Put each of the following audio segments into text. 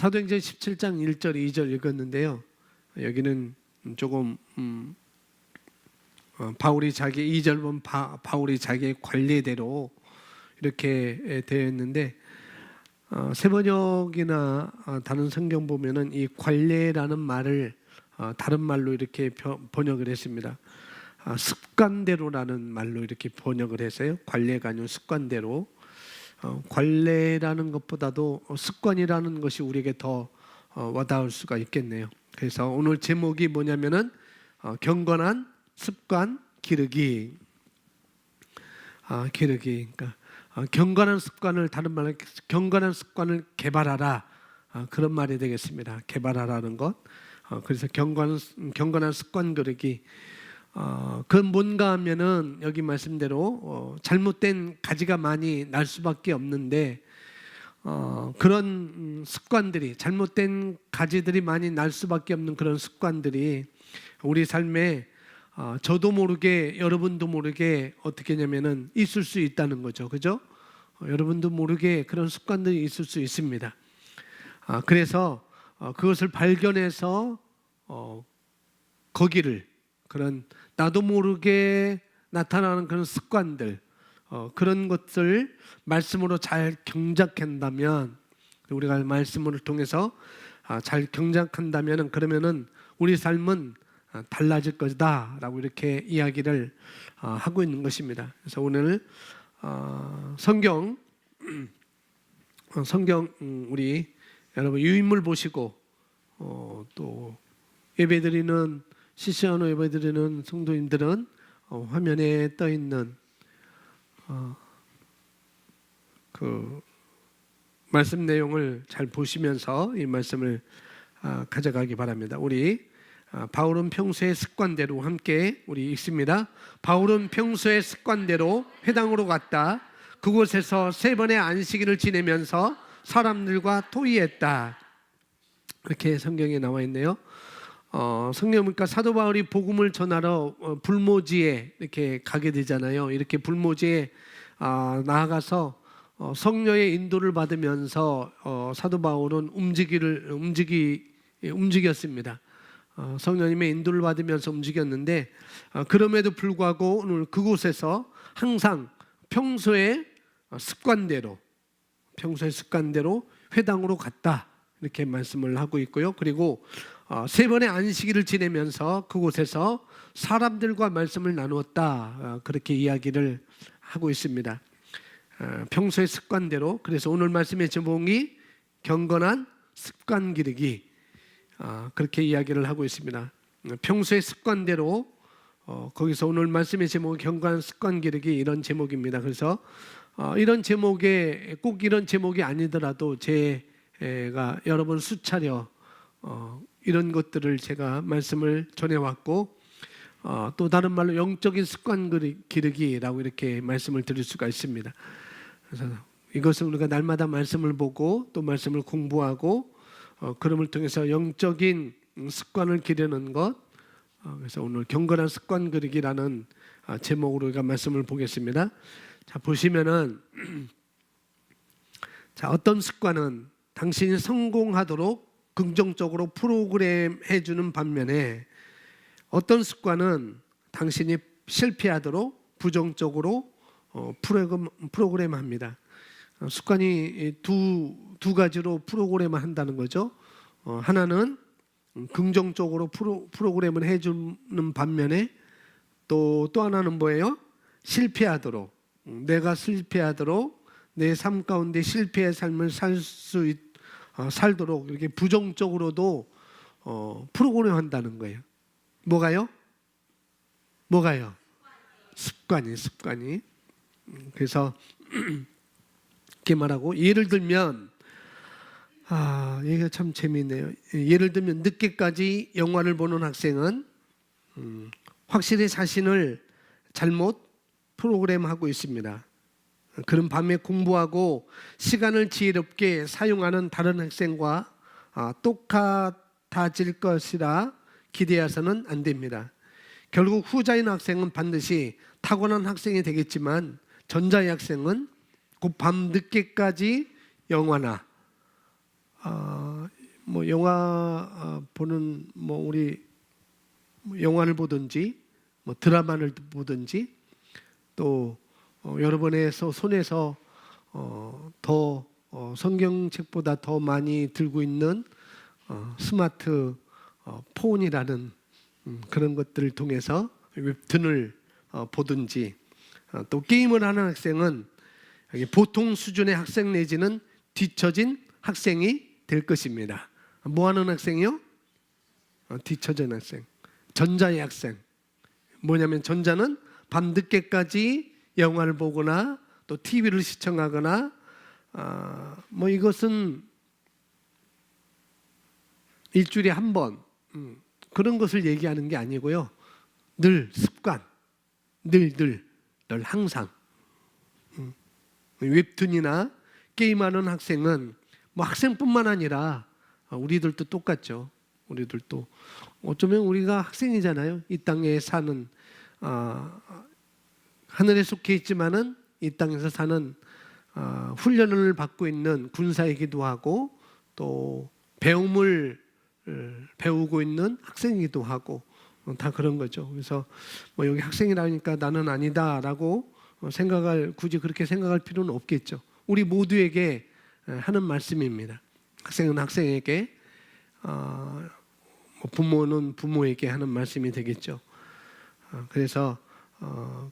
사도행전 17장 1절 2절 읽었는데요. 여기는 조금 바울이 자기 2절 보면 바울이 자기의 관례대로 이렇게 되어 있는데 세번역이나 다른 성경 보면은 이 관례라는 말을 다른 말로 이렇게 번역을 했습니다. 습관대로라는 말로 이렇게 번역을 했어요. 관례가 아니고 습관대로. 관례라는 것보다도 습관이라는 것이 우리에게 더 와닿을 수가 있겠네요. 그래서 오늘 제목이 뭐냐면은 경건한 습관 기르기. 그러니까 경건한 습관을, 다른 말로 경건한 습관을 개발하라, 그런 말이 되겠습니다. 개발하라는 것. 그래서 경건한 습관 기르기. 그건 뭔가 하면은 여기 말씀대로 잘못된 가지가 많이 날 수밖에 없는데 그런 습관들이, 잘못된 가지들이 많이 날 수밖에 없는 그런 습관들이 우리 삶에 저도 모르게 여러분도 모르게 어떻게 하냐면은 있을 수 있다는 거죠. 그죠? 여러분도 모르게 그런 습관들이 있을 수 있습니다. 그래서 그것을 발견해서 거기를, 그런 나도 모르게 나타나는 그런 습관들, 그런 것들 말씀으로 잘 경작한다면, 우리가 말씀을 통해서 잘 경작한다면 그러면은 우리 삶은 달라질 것이다라고 이렇게 이야기를 하고 있는 것입니다. 그래서 오늘 성경 우리 여러분 유인물 보시고 또 예배드리는 실시간으로 예배드리는 성도님들은 화면에 떠 있는 그 말씀 내용을 잘 보시면서 이 말씀을 가져가기 바랍니다. 우리 바울은 평소의 습관대로 함께 우리 읽습니다. 바울은 평소의 습관대로 회당으로 갔다. 그곳에서 3번의 안식일을 지내면서 사람들과 토의했다. 이렇게 성경에 나와 있네요. 성경 보니까 사도 바울이 복음을 전하러 불모지에 이렇게 가게 되잖아요. 이렇게 불모지에 나아가서 성령의 인도를 받으면서 사도 바울은 움직였습니다. 성령님의 인도를 받으면서 움직였는데 그럼에도 불구하고 오늘 그곳에서 항상 평소의 습관대로 회당으로 갔다, 이렇게 말씀을 하고 있고요. 그리고 3번의 안식일을 지내면서 그곳에서 사람들과 말씀을 나누었다, 그렇게 이야기를 하고 있습니다. 평소의 습관대로. 그래서 오늘 말씀의 제목이 경건한 습관 기르기, 그렇게 이야기를 하고 있습니다. 평소의 습관대로, 거기서 오늘 말씀의 제목은 경건한 습관 기르기, 이런 제목입니다. 그래서 이런 제목에, 꼭 이런 제목이 아니더라도 제가 여러 번 수차례 이런 것들을 제가 말씀을 전해왔고, 또 다른 말로 영적인 습관 기르기라고 이렇게 말씀을 드릴 수가 있습니다. 그래서 이것은 우리가 날마다 말씀을 보고 또 말씀을 공부하고 그럼을 통해서 영적인 습관을 기르는 것. 그래서 오늘 경건한 습관 기르기라는 제목으로 우리가 말씀을 보겠습니다. 자, 보시면은 자, 어떤 습관은 당신이 성공하도록 긍정적으로 프로그램 해주는 반면에 어떤 습관은 당신이 실패하도록 부정적으로 프로그램합니다. 습관이 두 가지로 프로그램을 한다는 거죠. 하나는 긍정적으로 프로그램을 해주는 반면에 또 하나는 뭐예요? 실패하도록, 내가 실패하도록, 내 삶 가운데 실패의 삶을 살도록 이렇게 부정적으로도 프로그램한다는 거예요. 뭐가요? 습관이. 그래서 이렇게 말하고, 예를 들면 얘기가 참 재미있네요. 예를 들면 늦게까지 영화를 보는 학생은 확실히 자신을 잘못 프로그램하고 있습니다. 그런 밤에 공부하고 시간을 지혜롭게 사용하는 다른 학생과 똑같아질 것이라 기대해서는 안 됩니다. 결국 후자인 학생은 반드시 타고난 학생이 되겠지만 전자의 학생은 곧 밤 늦게까지 영화나 영화 보는 우리 영화를 보든지 드라마를 보든지 또 여러분의 손에서 더 성경책보다 더 많이 들고 있는 스마트 폰이라는 그런 것들을 통해서 웹툰을 보든지 또 게임을 하는 학생은 보통 수준의 학생 내지는 뒤처진 학생이 될 것입니다. 뭐 하는 학생이요? 뒤처진 학생. 전자의 학생. 뭐냐면 전자는 밤늦게까지 영화를 보거나 또 TV를 시청하거나 이것은 일주일에 한 번 그런 것을 얘기하는 게 아니고요. 늘 습관, 늘 항상 웹툰이나 게임하는 학생은 학생뿐만 아니라 우리들도 똑같죠. 우리들도 어쩌면 우리가 학생이잖아요. 이 땅에 사는 하늘에 속해 있지만은 이 땅에서 사는 훈련을 받고 있는 군사이기도 하고 또 배움을 배우고 있는 학생이기도 하고 다 그런 거죠. 그래서 여기 학생이라니까 나는 아니다라고 굳이 그렇게 생각할 필요는 없겠죠. 우리 모두에게 하는 말씀입니다. 학생은 학생에게 부모는 부모에게 하는 말씀이 되겠죠. 그래서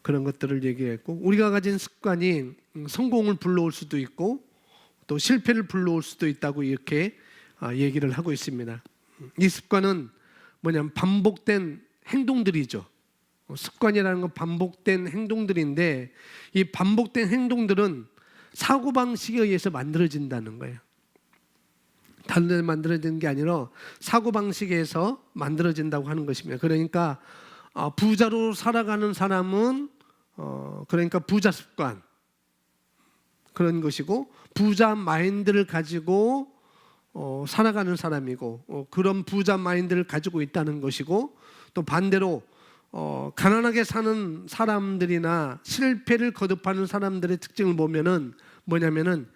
그런 것들을 얘기했고 우리가 가진 습관이 성공을 불러올 수도 있고 또 실패를 불러올 수도 있다고 이렇게 얘기를 하고 있습니다. 이 습관은 뭐냐면 반복된 행동들이죠. 습관이라는 건 반복된 행동들인데 이 반복된 행동들은 사고방식에 의해서 만들어진다는 거예요. 다른 데 만들어지는 게 아니라 사고방식에서 만들어진다고 하는 것입니다. 그러니까 부자로 살아가는 사람은 그러니까 부자 습관 그런 것이고 부자 마인드를 가지고 살아가는 사람이고 그런 부자 마인드를 가지고 있다는 것이고 또 반대로 가난하게 사는 사람들이나 실패를 거듭하는 사람들의 특징을 보면은 뭐냐면은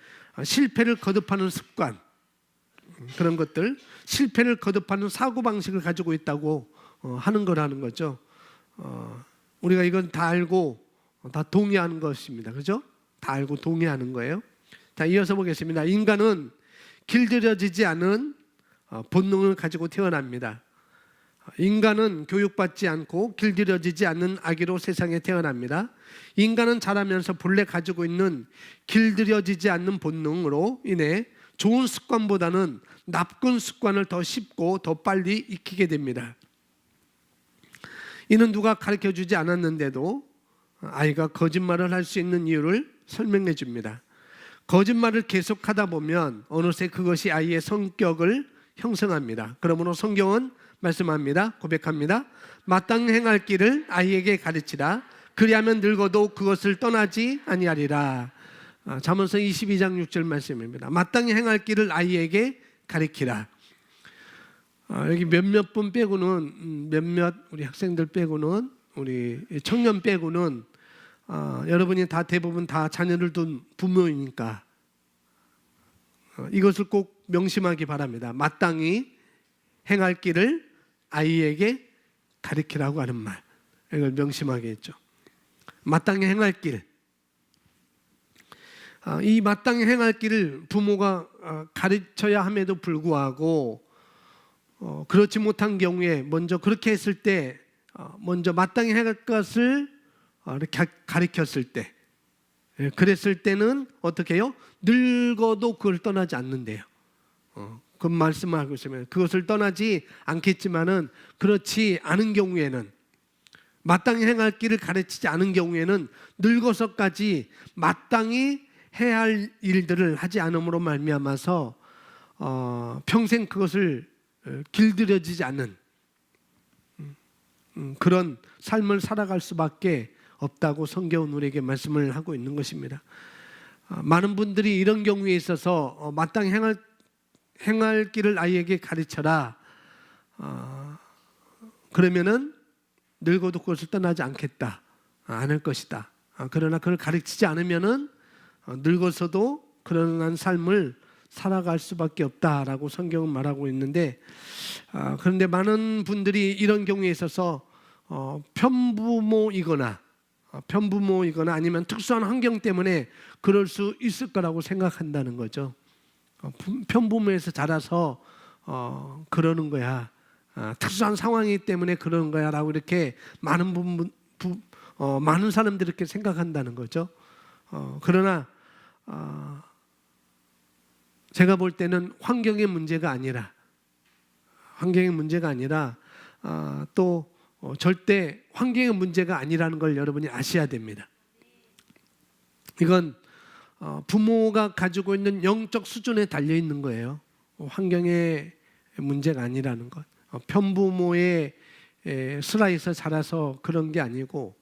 실패를 거듭하는 습관 그런 것들 실패를 거듭하는 사고방식을 가지고 있다고 하는 거라는 거죠. 우리가 이건 다 알고 다 동의하는 것입니다. 그죠? 다 알고 동의하는 거예요. 자, 이어서 보겠습니다. 인간은 길들여지지 않은 본능을 가지고 태어납니다. 인간은 교육받지 않고 길들여지지 않는 아기로 세상에 태어납니다. 인간은 자라면서 본래 가지고 있는 길들여지지 않는 본능으로 인해 좋은 습관보다는 나쁜 습관을 더 쉽고 더 빨리 익히게 됩니다. 이는 누가 가르쳐주지 않았는데도 아이가 거짓말을 할 수 있는 이유를 설명해 줍니다. 거짓말을 계속하다 보면 어느새 그것이 아이의 성격을 형성합니다. 그러므로 성경은 말씀합니다. 고백합니다. 마땅히 행할 길을 아이에게 가르치라. 그리하면 늙어도 그것을 떠나지 아니하리라. 잠언서 22장 6절 말씀입니다. 마땅히 행할 길을 아이에게 가르치라. 여기 몇몇 분 빼고는 우리 학생들 빼고는 우리 청년 빼고는 여러분이 다 대부분 다 자녀를 둔 부모이니까 이것을 꼭 명심하기 바랍니다. 마땅히 행할 길을 아이에게 가르치라고 하는 말 이걸 명심하게 했죠. 마땅히 행할 길 이 마땅히 행할 길을 부모가 가르쳐야 함에도 불구하고 그렇지 못한 경우에 먼저 그렇게 했을 때 먼저 마땅히 할 것을 이렇게 가르쳤을 때 그랬을 때는 어떻게 해요? 늙어도 그걸 떠나지 않는데요. 그 말씀을 하고 있으면 그것을 떠나지 않겠지만은 그렇지 않은 경우에는 마땅히 행할 길을 가르치지 않은 경우에는 늙어서까지 마땅히 해야 할 일들을 하지 않음으로 말미암아서 평생 그것을 길들여지지 않는 그런 삶을 살아갈 수밖에 없다고 성경은 우리에게 말씀을 하고 있는 것입니다. 많은 분들이 이런 경우에 있어서 마땅히 행할 길을 아이에게 가르쳐라. 그러면은 늙어도 그것을 떠나지 않겠다. 않을 것이다. 그러나 그걸 가르치지 않으면은 늙어서도 그러한 삶을 살아갈 수밖에 없다라고 성경은 말하고 있는데, 그런데 많은 분들이 이런 경우에 있어서 편부모이거나 아니면 특수한 환경 때문에 그럴 수 있을 거라고 생각한다는 거죠. 편부모에서 자라서 그러는 거야. 특수한 상황이기 때문에 그러는 거야라고 이렇게 많은 사람들이 이렇게 생각한다는 거죠. 그러나 제가 볼 때는 환경의 문제가 아니라 또 절대 환경의 문제가 아니라는 걸 여러분이 아셔야 됩니다. 이건 부모가 가지고 있는 영적 수준에 달려 있는 거예요. 환경의 문제가 아니라는 것. 편부모의 슬라에서 자라서 그런 게 아니고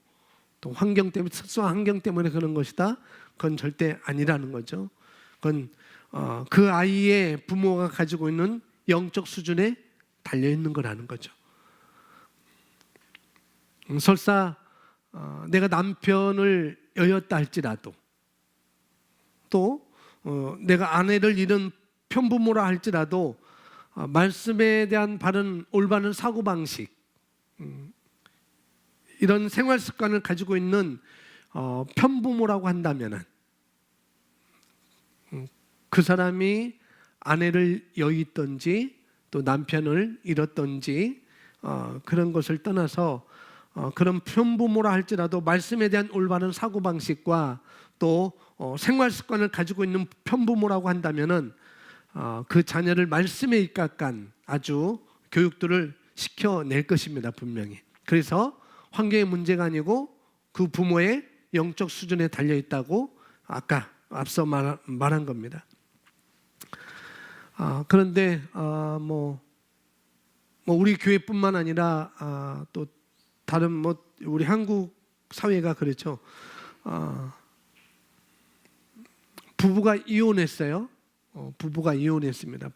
또 환경 때문에, 특수한 환경 때문에 그런 것이다. 그건 절대 아니라는 거죠. 그건 그 아이의 부모가 가지고 있는 영적 수준에 달려 있는 거라는 거죠. 설사 내가 남편을 여였다 할지라도, 또 내가 아내를 잃은 편부모라 할지라도 말씀에 대한 바른 올바른 사고방식, 이런 생활 습관을 가지고 있는 편부모라고 한다면은 그 사람이 아내를 여의든지 또 남편을 잃었든지 그런 것을 떠나서 그런 편부모라 할지라도 말씀에 대한 올바른 사고방식과 또 생활 습관을 가지고 있는 편부모라고 한다면은 그 자녀를 말씀에 입각한 아주 교육들을 시켜낼 것입니다, 분명히. 그래서 환경의 문제가 아니고 그 부모의 영적 수준에 달려 있다고 아까 앞서 말한 겁니다. 그런데 우리 교회뿐만 아니라 또 다른 우리 한국 사회가 그렇죠. 부부가 이혼했어요. 부부가 이혼했습니다.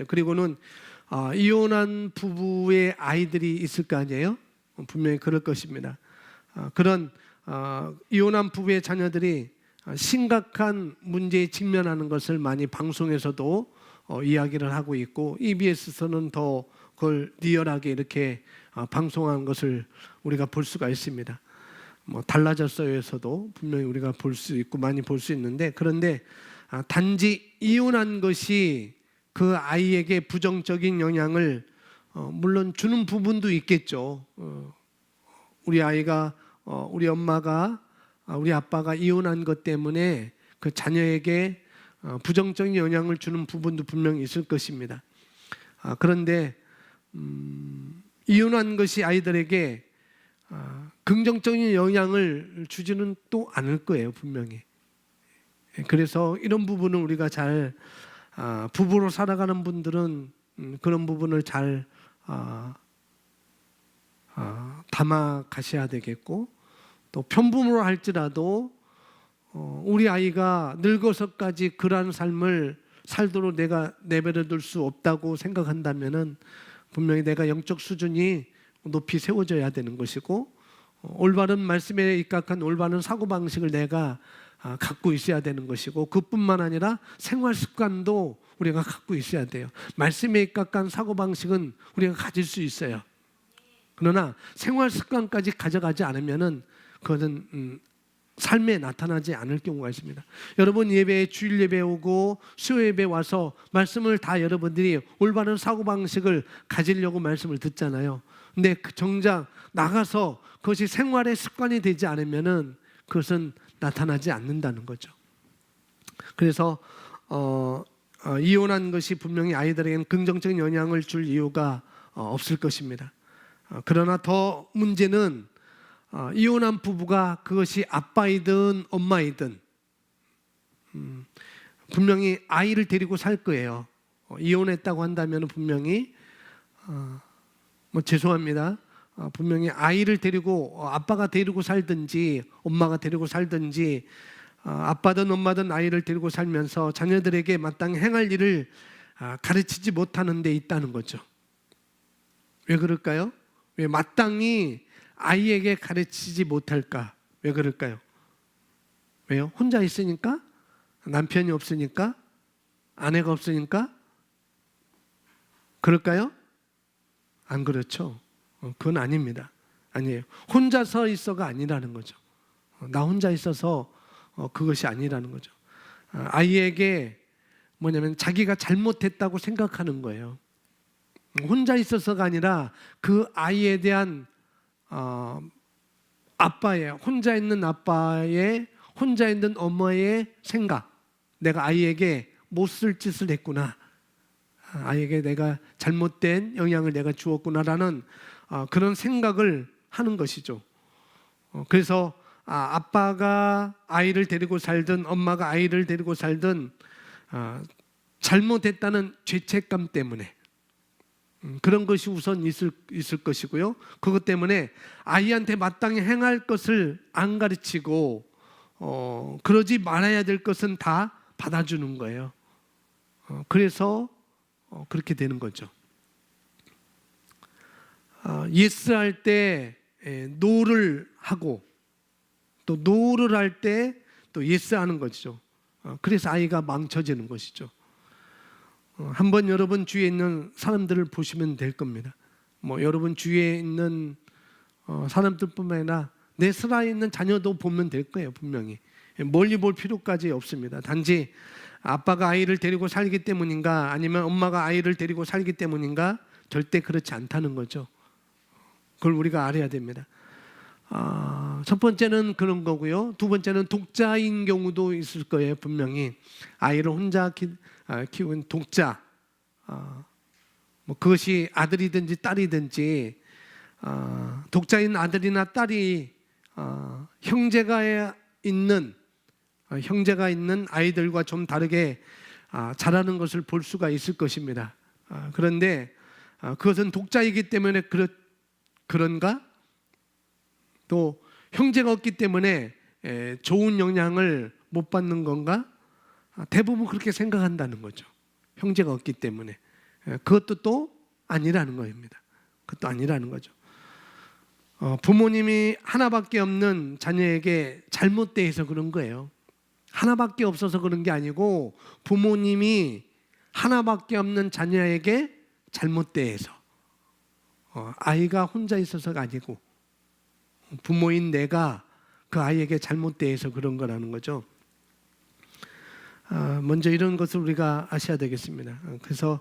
그리고는 이혼한 부부의 아이들이 있을 거 아니에요? 분명히 그럴 것입니다. 그런 이혼한 부부의 자녀들이 심각한 문제에 직면하는 것을 많이 방송에서도 이야기를 하고 있고, EBS에서는 더 그걸 리얼하게 이렇게 방송한 것을 우리가 볼 수가 있습니다. 달라졌어요에서도 분명히 우리가 볼 수 있고 많이 볼 수 있는데, 그런데 단지 이혼한 것이 그 아이에게 부정적인 영향을 물론 주는 부분도 있겠죠. 우리 아이가 우리 엄마가 우리 아빠가 이혼한 것 때문에 그 자녀에게 부정적인 영향을 주는 부분도 분명히 있을 것입니다. 그런데 이혼한 것이 아이들에게 긍정적인 영향을 주지는 또 않을 거예요, 분명히. 그래서 이런 부분은 우리가 잘 부부로 살아가는 분들은 그런 부분을 잘 담아 가셔야 되겠고, 또 편부모로 할지라도 우리 아이가 늙어서까지 그러한 삶을 살도록 내가 내버려 둘 수 없다고 생각한다면은 분명히 내가 영적 수준이 높이 세워져야 되는 것이고, 올바른 말씀에 입각한 올바른 사고방식을 내가 갖고 있어야 되는 것이고, 그뿐만 아니라 생활 습관도 우리가 갖고 있어야 돼요. 말씀에 입각한 사고방식은 우리가 가질 수 있어요. 그러나 생활 습관까지 가져가지 않으면은 그것은 삶에 나타나지 않을 경우가 있습니다. 여러분 예배에, 주일 예배 오고 수요 예배 와서 말씀을 다 여러분들이 올바른 사고방식을 가지려고 말씀을 듣잖아요. 근데 정작 나가서 그것이 생활의 습관이 되지 않으면은 그것은 나타나지 않는다는 거죠. 그래서 이혼한 것이 분명히 아이들에게는 긍정적인 영향을 줄 이유가 없을 것입니다. 그러나 더 문제는 이혼한 부부가 그것이 아빠이든 엄마이든 분명히 아이를 데리고 살 거예요. 이혼했다고 한다면 분명히 죄송합니다. 분명히 아이를 데리고 아빠가 데리고 살든지 엄마가 데리고 살든지 아빠든 엄마든 아이를 데리고 살면서 자녀들에게 마땅히 행할 일을 가르치지 못하는 데 있다는 거죠. 왜 그럴까요? 왜 마땅히 아이에게 가르치지 못할까? 왜 그럴까요? 왜요? 혼자 있으니까? 남편이 없으니까? 아내가 없으니까? 그럴까요? 안 그렇죠. 그건 아닙니다. 아니에요. 혼자서 있어가 아니라는 거죠. 나 혼자 있어서 그것이 아니라는 거죠. 아이에게 뭐냐면 자기가 잘못했다고 생각하는 거예요. 혼자 있어서가 아니라 그 아이에 대한 아빠의, 혼자 있는 아빠의, 혼자 있는 엄마의 생각, 내가 아이에게 못쓸 짓을 했구나, 아이에게 내가 잘못된 영향을 내가 주었구나라는 그런 생각을 하는 것이죠. 그래서 아빠가 아이를 데리고 살든 엄마가 아이를 데리고 살든 잘못했다는 죄책감 때문에 그런 것이 우선 있을 것이고요. 그것 때문에 아이한테 마땅히 행할 것을 안 가르치고 그러지 말아야 될 것은 다 받아주는 거예요. 그래서 그렇게 되는 거죠. 예스 할 때 노를 하고 또 노를 할 때 또 예스 하는 것이죠. 그래서 아이가 망쳐지는 것이죠. 한번 여러분 주위에 있는 사람들을 보시면 될 겁니다. 여러분 주위에 있는 사람들뿐만 아니라 내 슬하에 있는 자녀도 보면 될 거예요. 분명히 멀리 볼 필요까지 없습니다. 단지 아빠가 아이를 데리고 살기 때문인가 아니면 엄마가 아이를 데리고 살기 때문인가 절대 그렇지 않다는 거죠. 그걸 우리가 알아야 됩니다. 첫 번째는 그런 거고요. 두 번째는 독자인 경우도 있을 거예요. 분명히 아이를 혼자 키운 독자, 그것이 아들이든지 딸이든지 독자인 아들이나 딸이 형제가 있는 아이들과 좀 다르게 자라는 것을 볼 수가 있을 것입니다. 그런데 그것은 독자이기 때문에 그런가? 또 형제가 없기 때문에 좋은 영향을 못 받는 건가? 대부분 그렇게 생각한다는 거죠. 형제가 없기 때문에. 그것도 또 아니라는 겁니다. 그것도 아니라는 거죠. 부모님이 하나밖에 없는 자녀에게 잘못돼서 그런 거예요. 하나밖에 없어서 그런 게 아니고 부모님이 하나밖에 없는 자녀에게 잘못돼서 아이가 혼자 있어서가 아니고 부모인 내가 그 아이에게 잘못돼서 그런 거라는 거죠. 먼저 이런 것을 우리가 아셔야 되겠습니다. 그래서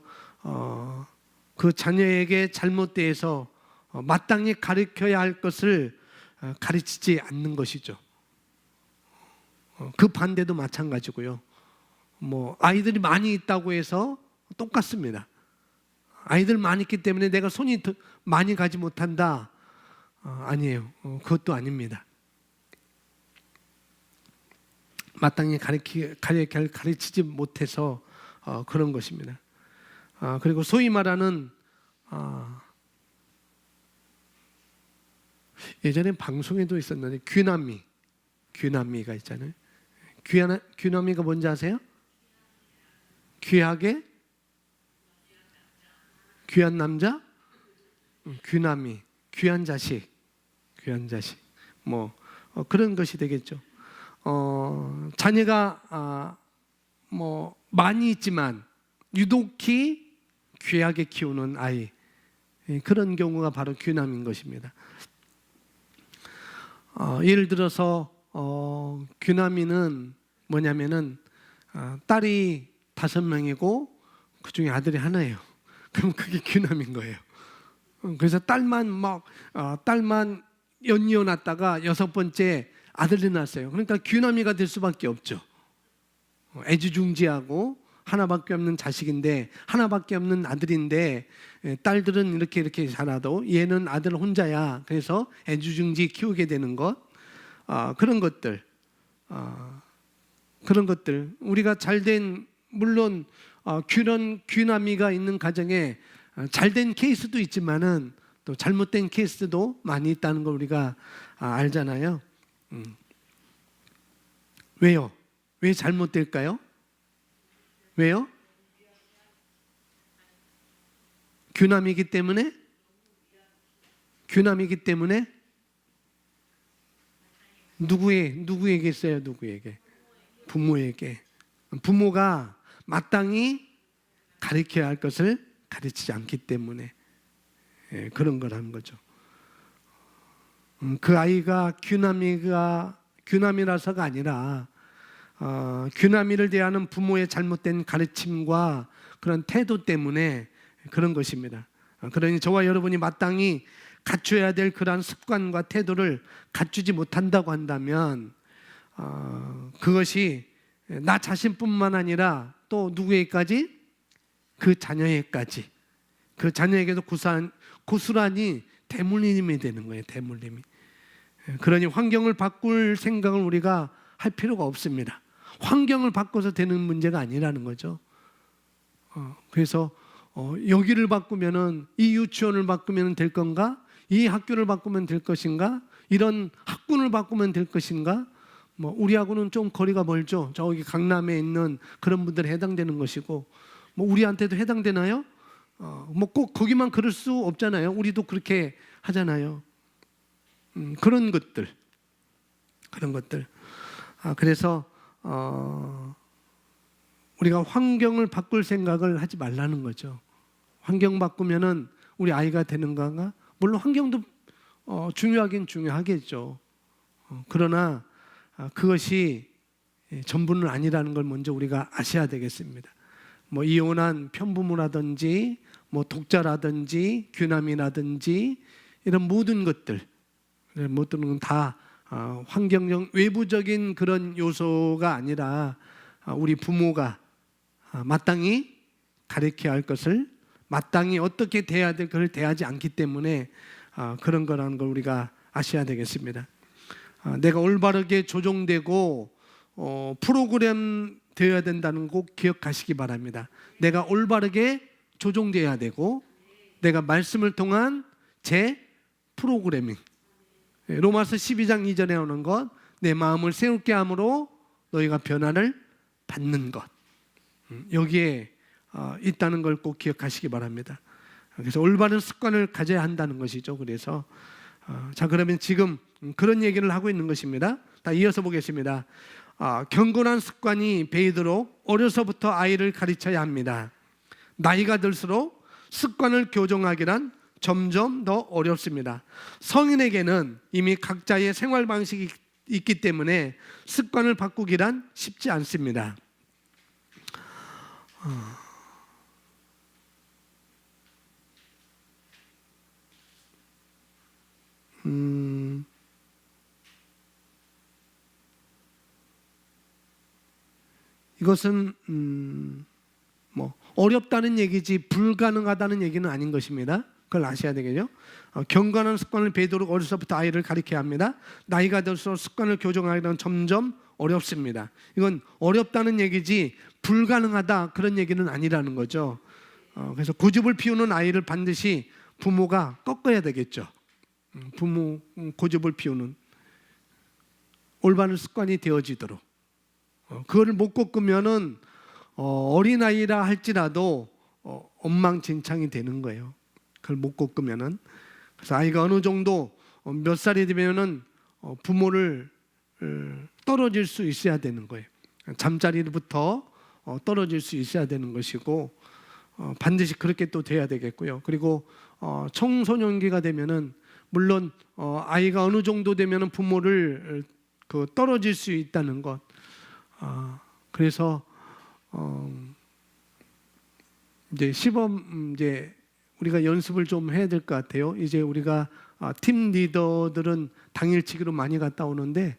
그 자녀에게 잘못돼서 마땅히 가르쳐야 할 것을 가르치지 않는 것이죠. 그 반대도 마찬가지고요. 아이들이 많이 있다고 해서 똑같습니다. 아이들 많이 있기 때문에 내가 손이 많이 가지 못한다. 아니에요. 그것도 아닙니다. 마땅히 가르치지 못해서 그런 것입니다. 그리고 소위 말하는 예전에 방송에도 있었는데 귀남이가 있잖아요. 귀남이가 뭔지 아세요? 귀하게 귀한 남자, 귀남이, 귀한 자식, 그런 것이 되겠죠. 자녀가 많이 있지만 유독히 귀하게 키우는 아이, 그런 경우가 바로 귀남인 것입니다. 예를 들어서 귀남이는 뭐냐면은 딸이 5명이고 그 중에 아들이 하나예요. 그럼 그게 귀남인 거예요. 그래서 딸만 연이어 낳다가 6번째 아들이 낳았어요. 그러니까 귀남이가 될 수밖에 없죠. 애지중지하고 하나밖에 없는 자식인데, 하나밖에 없는 아들인데, 딸들은 이렇게 자라도 얘는 아들 혼자야. 그래서 애지중지 키우게 되는 것, 그런 것들 우리가 잘된 물론 귀남이가 있는 가정에 잘된 케이스도 있지만은 또 잘못된 케이스도 많이 있다는 걸 우리가 알잖아요. 왜요? 왜 잘못될까요? 왜요? 귀남이기 때문에? 귀남이기 때문에? 누구에게 있어요? 누구에게? 부모에게. 부모가 마땅히 가르쳐야 할 것을 가르치지 않기 때문에 그런 거라는 거죠. 그 아이가 귀남이라서가 아니라 귀남이를 대하는 부모의 잘못된 가르침과 그런 태도 때문에 그런 것입니다. 그러니 저와 여러분이 마땅히 갖춰야 될 그러한 습관과 태도를 갖추지 못한다고 한다면 그것이 나 자신뿐만 아니라 또 누구에게까지? 그 자녀에게까지, 그 자녀에게도 고스란히 대물림이 되는 거예요. 대물림이. 그러니 환경을 바꿀 생각을 우리가 할 필요가 없습니다. 환경을 바꿔서 되는 문제가 아니라는 거죠. 그래서 여기를 바꾸면은 이 유치원을 바꾸면 될 건가? 이 학교를 바꾸면 될 것인가? 이런 학군을 바꾸면 될 것인가? 우리하고는 좀 거리가 멀죠. 저기 강남에 있는 그런 분들에 해당되는 것이고, 우리한테도 해당되나요? 꼭 거기만 그럴 수 없잖아요. 우리도 그렇게 하잖아요. 그런 것들. 그래서 우리가 환경을 바꿀 생각을 하지 말라는 거죠. 환경 바꾸면은 우리 아이가 되는 건가? 물론 환경도 중요하긴 중요하겠죠. 그러나 그것이 전부는 아니라는 걸 먼저 우리가 아셔야 되겠습니다. 이혼한 편부모라든지 독자라든지 귀남이라든지 이런 모든 것들, 모든 건 다 환경적 외부적인 그런 요소가 아니라 우리 부모가 마땅히 가르쳐야 할 것을 마땅히 어떻게 대해야 될 것을 대하지 않기 때문에 그런 거라는 걸 우리가 아셔야 되겠습니다. 내가 올바르게 조정되고 프로그램 되어야 된다는 거 꼭 기억하시기 바랍니다. 내가 올바르게 조정되어야 되고 내가 말씀을 통한 제 프로그래밍, 로마서 12장 2절에 나오는 것, 내 마음을 새롭게 함으로 너희가 변화를 받는 것, 여기에 있다는 걸 꼭 기억하시기 바랍니다. 그래서 올바른 습관을 가져야 한다는 것이죠. 그래서 자, 그러면 지금 그런 얘기를 하고 있는 것입니다. 다 이어서 보겠습니다. 경건한 습관이 배이도록 어려서부터 아이를 가르쳐야 합니다. 나이가 들수록 습관을 교정하기란 점점 더 어렵습니다. 성인에게는 이미 각자의 생활 방식이 있기 때문에 습관을 바꾸기란 쉽지 않습니다. 이것은 어렵다는 얘기지 불가능하다는 얘기는 아닌 것입니다. 그걸 아셔야 되겠죠. 경건한 습관을 배도록 어려서부터 아이를 가르쳐야 합니다. 나이가 들수록 습관을 교정하기는 점점 어렵습니다. 이건 어렵다는 얘기지 불가능하다 그런 얘기는 아니라는 거죠. 그래서 고집을 피우는 아이를 반드시 부모가 꺾어야 되겠죠. 부모 고집을 피우는 올바른 습관이 되어지도록 그거를 못 꺾으면은 어린아이라 할지라도 엉망진창이 되는 거예요. 그걸 못 꺾으면은. 그래서 아이가 어느 정도 몇 살이 되면은 부모를 떨어질 수 있어야 되는 거예요. 잠자리부터 떨어질 수 있어야 되는 것이고 반드시 그렇게 또 돼야 되겠고요. 그리고 청소년기가 되면은 물론 아이가 어느 정도 되면은 부모를 떨어질 수 있다는 것. 그래서 이제 시범 이제 우리가 연습을 좀 해야 될 것 같아요. 이제 우리가 팀 리더들은 당일치기로 많이 갔다 오는데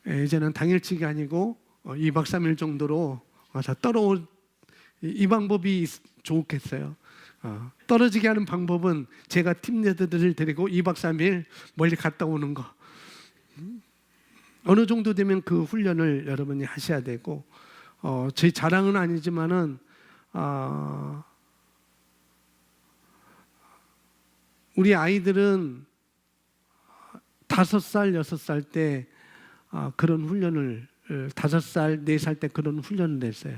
이제는 당일치기 아니고 2박 3일 정도로 떨어올 이 방법이 좋겠어요. 떨어지게 하는 방법은 제가 팀 리더들을 데리고 2박 3일 멀리 갔다 오는 거. 어느 정도 되면 그 훈련을 여러분이 하셔야 되고 제 자랑은 아니지만은 우리 아이들은 5살, 6살 때 그런 훈련을 5살, 4살 때 그런 훈련을 했어요.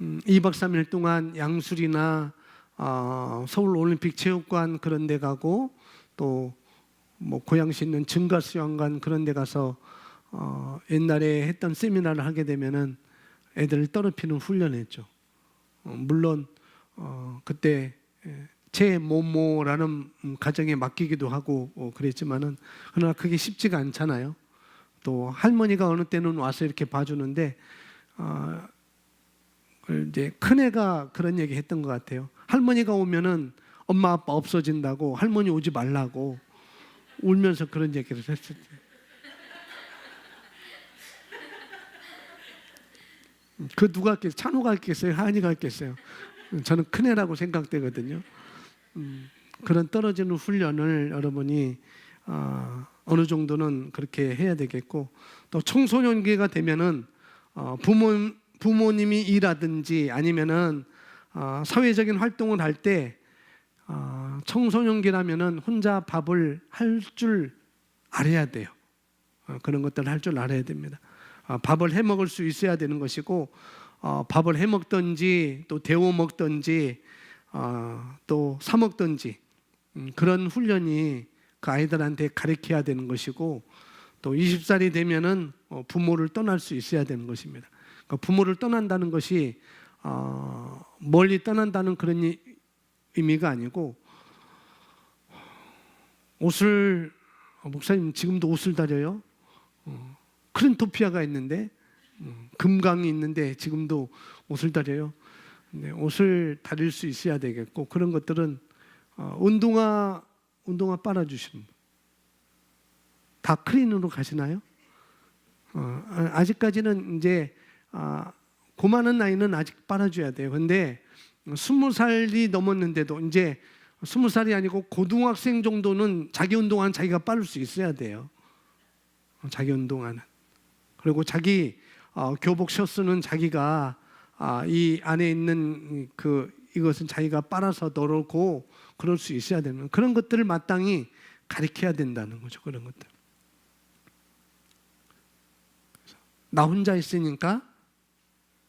2박 3일 동안 양술이나 서울 올림픽 체육관 그런 데 가고 또 뭐 고양시 있는 증가수영관 그런 데 가서 옛날에 했던 세미나를 하게 되면은 애들을 떨어뜨리는 훈련을 했죠. 물론 그때 제 모모라는 가정에 맡기기도 하고 그랬지만은 그러나 그게 쉽지가 않잖아요. 또 할머니가 어느 때는 와서 이렇게 봐주는데 이제 큰 애가 그런 얘기 했던 것 같아요. 할머니가 오면은 엄마 아빠 없어진다고 할머니 오지 말라고 울면서 그런 얘기를 했을 때. 그 누가 했겠어요? 찬호가 했겠어요? 하은이가 했겠어요? 저는 큰 애라고 생각되거든요. 그런 떨어지는 훈련을 여러분이 어느 정도는 그렇게 해야 되겠고, 또 청소년기가 되면은 부모님이 일하든지 아니면은 사회적인 활동을 할 때 청소년기라면은 혼자 밥을 할 줄 알아야 돼요. 그런 것들을 할 줄 알아야 됩니다. 밥을 해 먹을 수 있어야 되는 것이고, 밥을 해 먹든지 또 데워 먹든지 또 사 먹든지 그런 훈련이 그 아이들한테 가르쳐야 되는 것이고, 또 20살이 되면은 부모를 떠날 수 있어야 되는 것입니다. 그러니까 부모를 떠난다는 것이 멀리 떠난다는 그런 의미가 아니고, 옷을 목사님 지금도 옷을 다려요? 크린토피아가 있는데 금강이 있는데 지금도 옷을 다려요? 네, 옷을 다릴 수 있어야 되겠고, 그런 것들은 운동화 빨아주시면 다 크린으로 가시나요? 아직까지는 이제 고만한 나이는 아직 빨아줘야 돼요. 근데 20살이 넘었는데도 이제 20살이 아니고 고등학생 정도는 자기 운동화는 자기가 빠를 수 있어야 돼요. 자기 운동화는. 그리고 자기 교복 셔츠는 자기가 이 안에 있는 이것은 자기가 빨아서 넣고 그럴 수 있어야 되는 그런 것들을 마땅히 가르쳐야 된다는 거죠. 그런 것들. 나 혼자 있으니까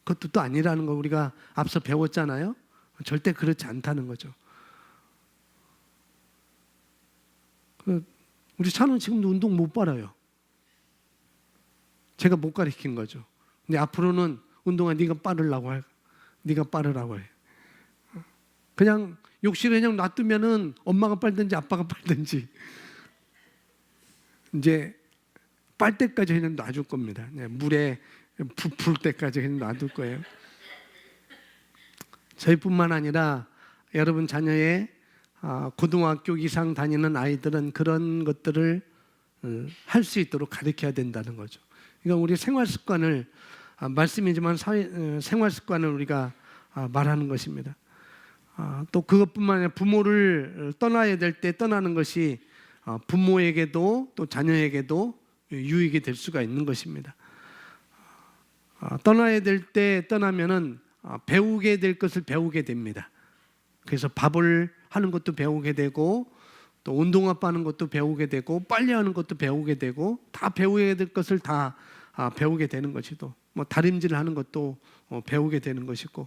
그것도 또 아니라는 거 우리가 앞서 배웠잖아요. 절대 그렇지 않다는 거죠. 우리 차는 지금도 운동 못 빨아요. 제가 못 가르친 거죠. 근데 앞으로는 운동화 네가 빠르라고 해. 그냥 욕실에 그냥 놔두면은 엄마가 빨든지 아빠가 빨든지 이제 빨 때까지 그냥 놔줄 겁니다. 물에 부풀 때까지 그냥 놔둘 거예요. 저희뿐만 아니라 여러분 자녀의 고등학교 이상 다니는 아이들은 그런 것들을 할 수 있도록 가르쳐야 된다는 거죠. 그러니까 우리 생활 습관을 말씀이지만 생활 습관을 우리가 말하는 것입니다. 또 그것뿐만 아니라 부모를 떠나야 될 때 떠나는 것이 부모에게도 또 자녀에게도 유익이 될 수가 있는 것입니다. 떠나야 될 때 떠나면은 배우게 될 것을 배우게 됩니다. 그래서 밥을 하는 것도 배우게 되고, 또 운동화 빠는 것도 배우게 되고, 빨래하는 것도 배우게 되고, 다 배우게 될 것을 다 배우게 되는 것이고, 뭐 다림질을 하는 것도 배우게 되는 것이고,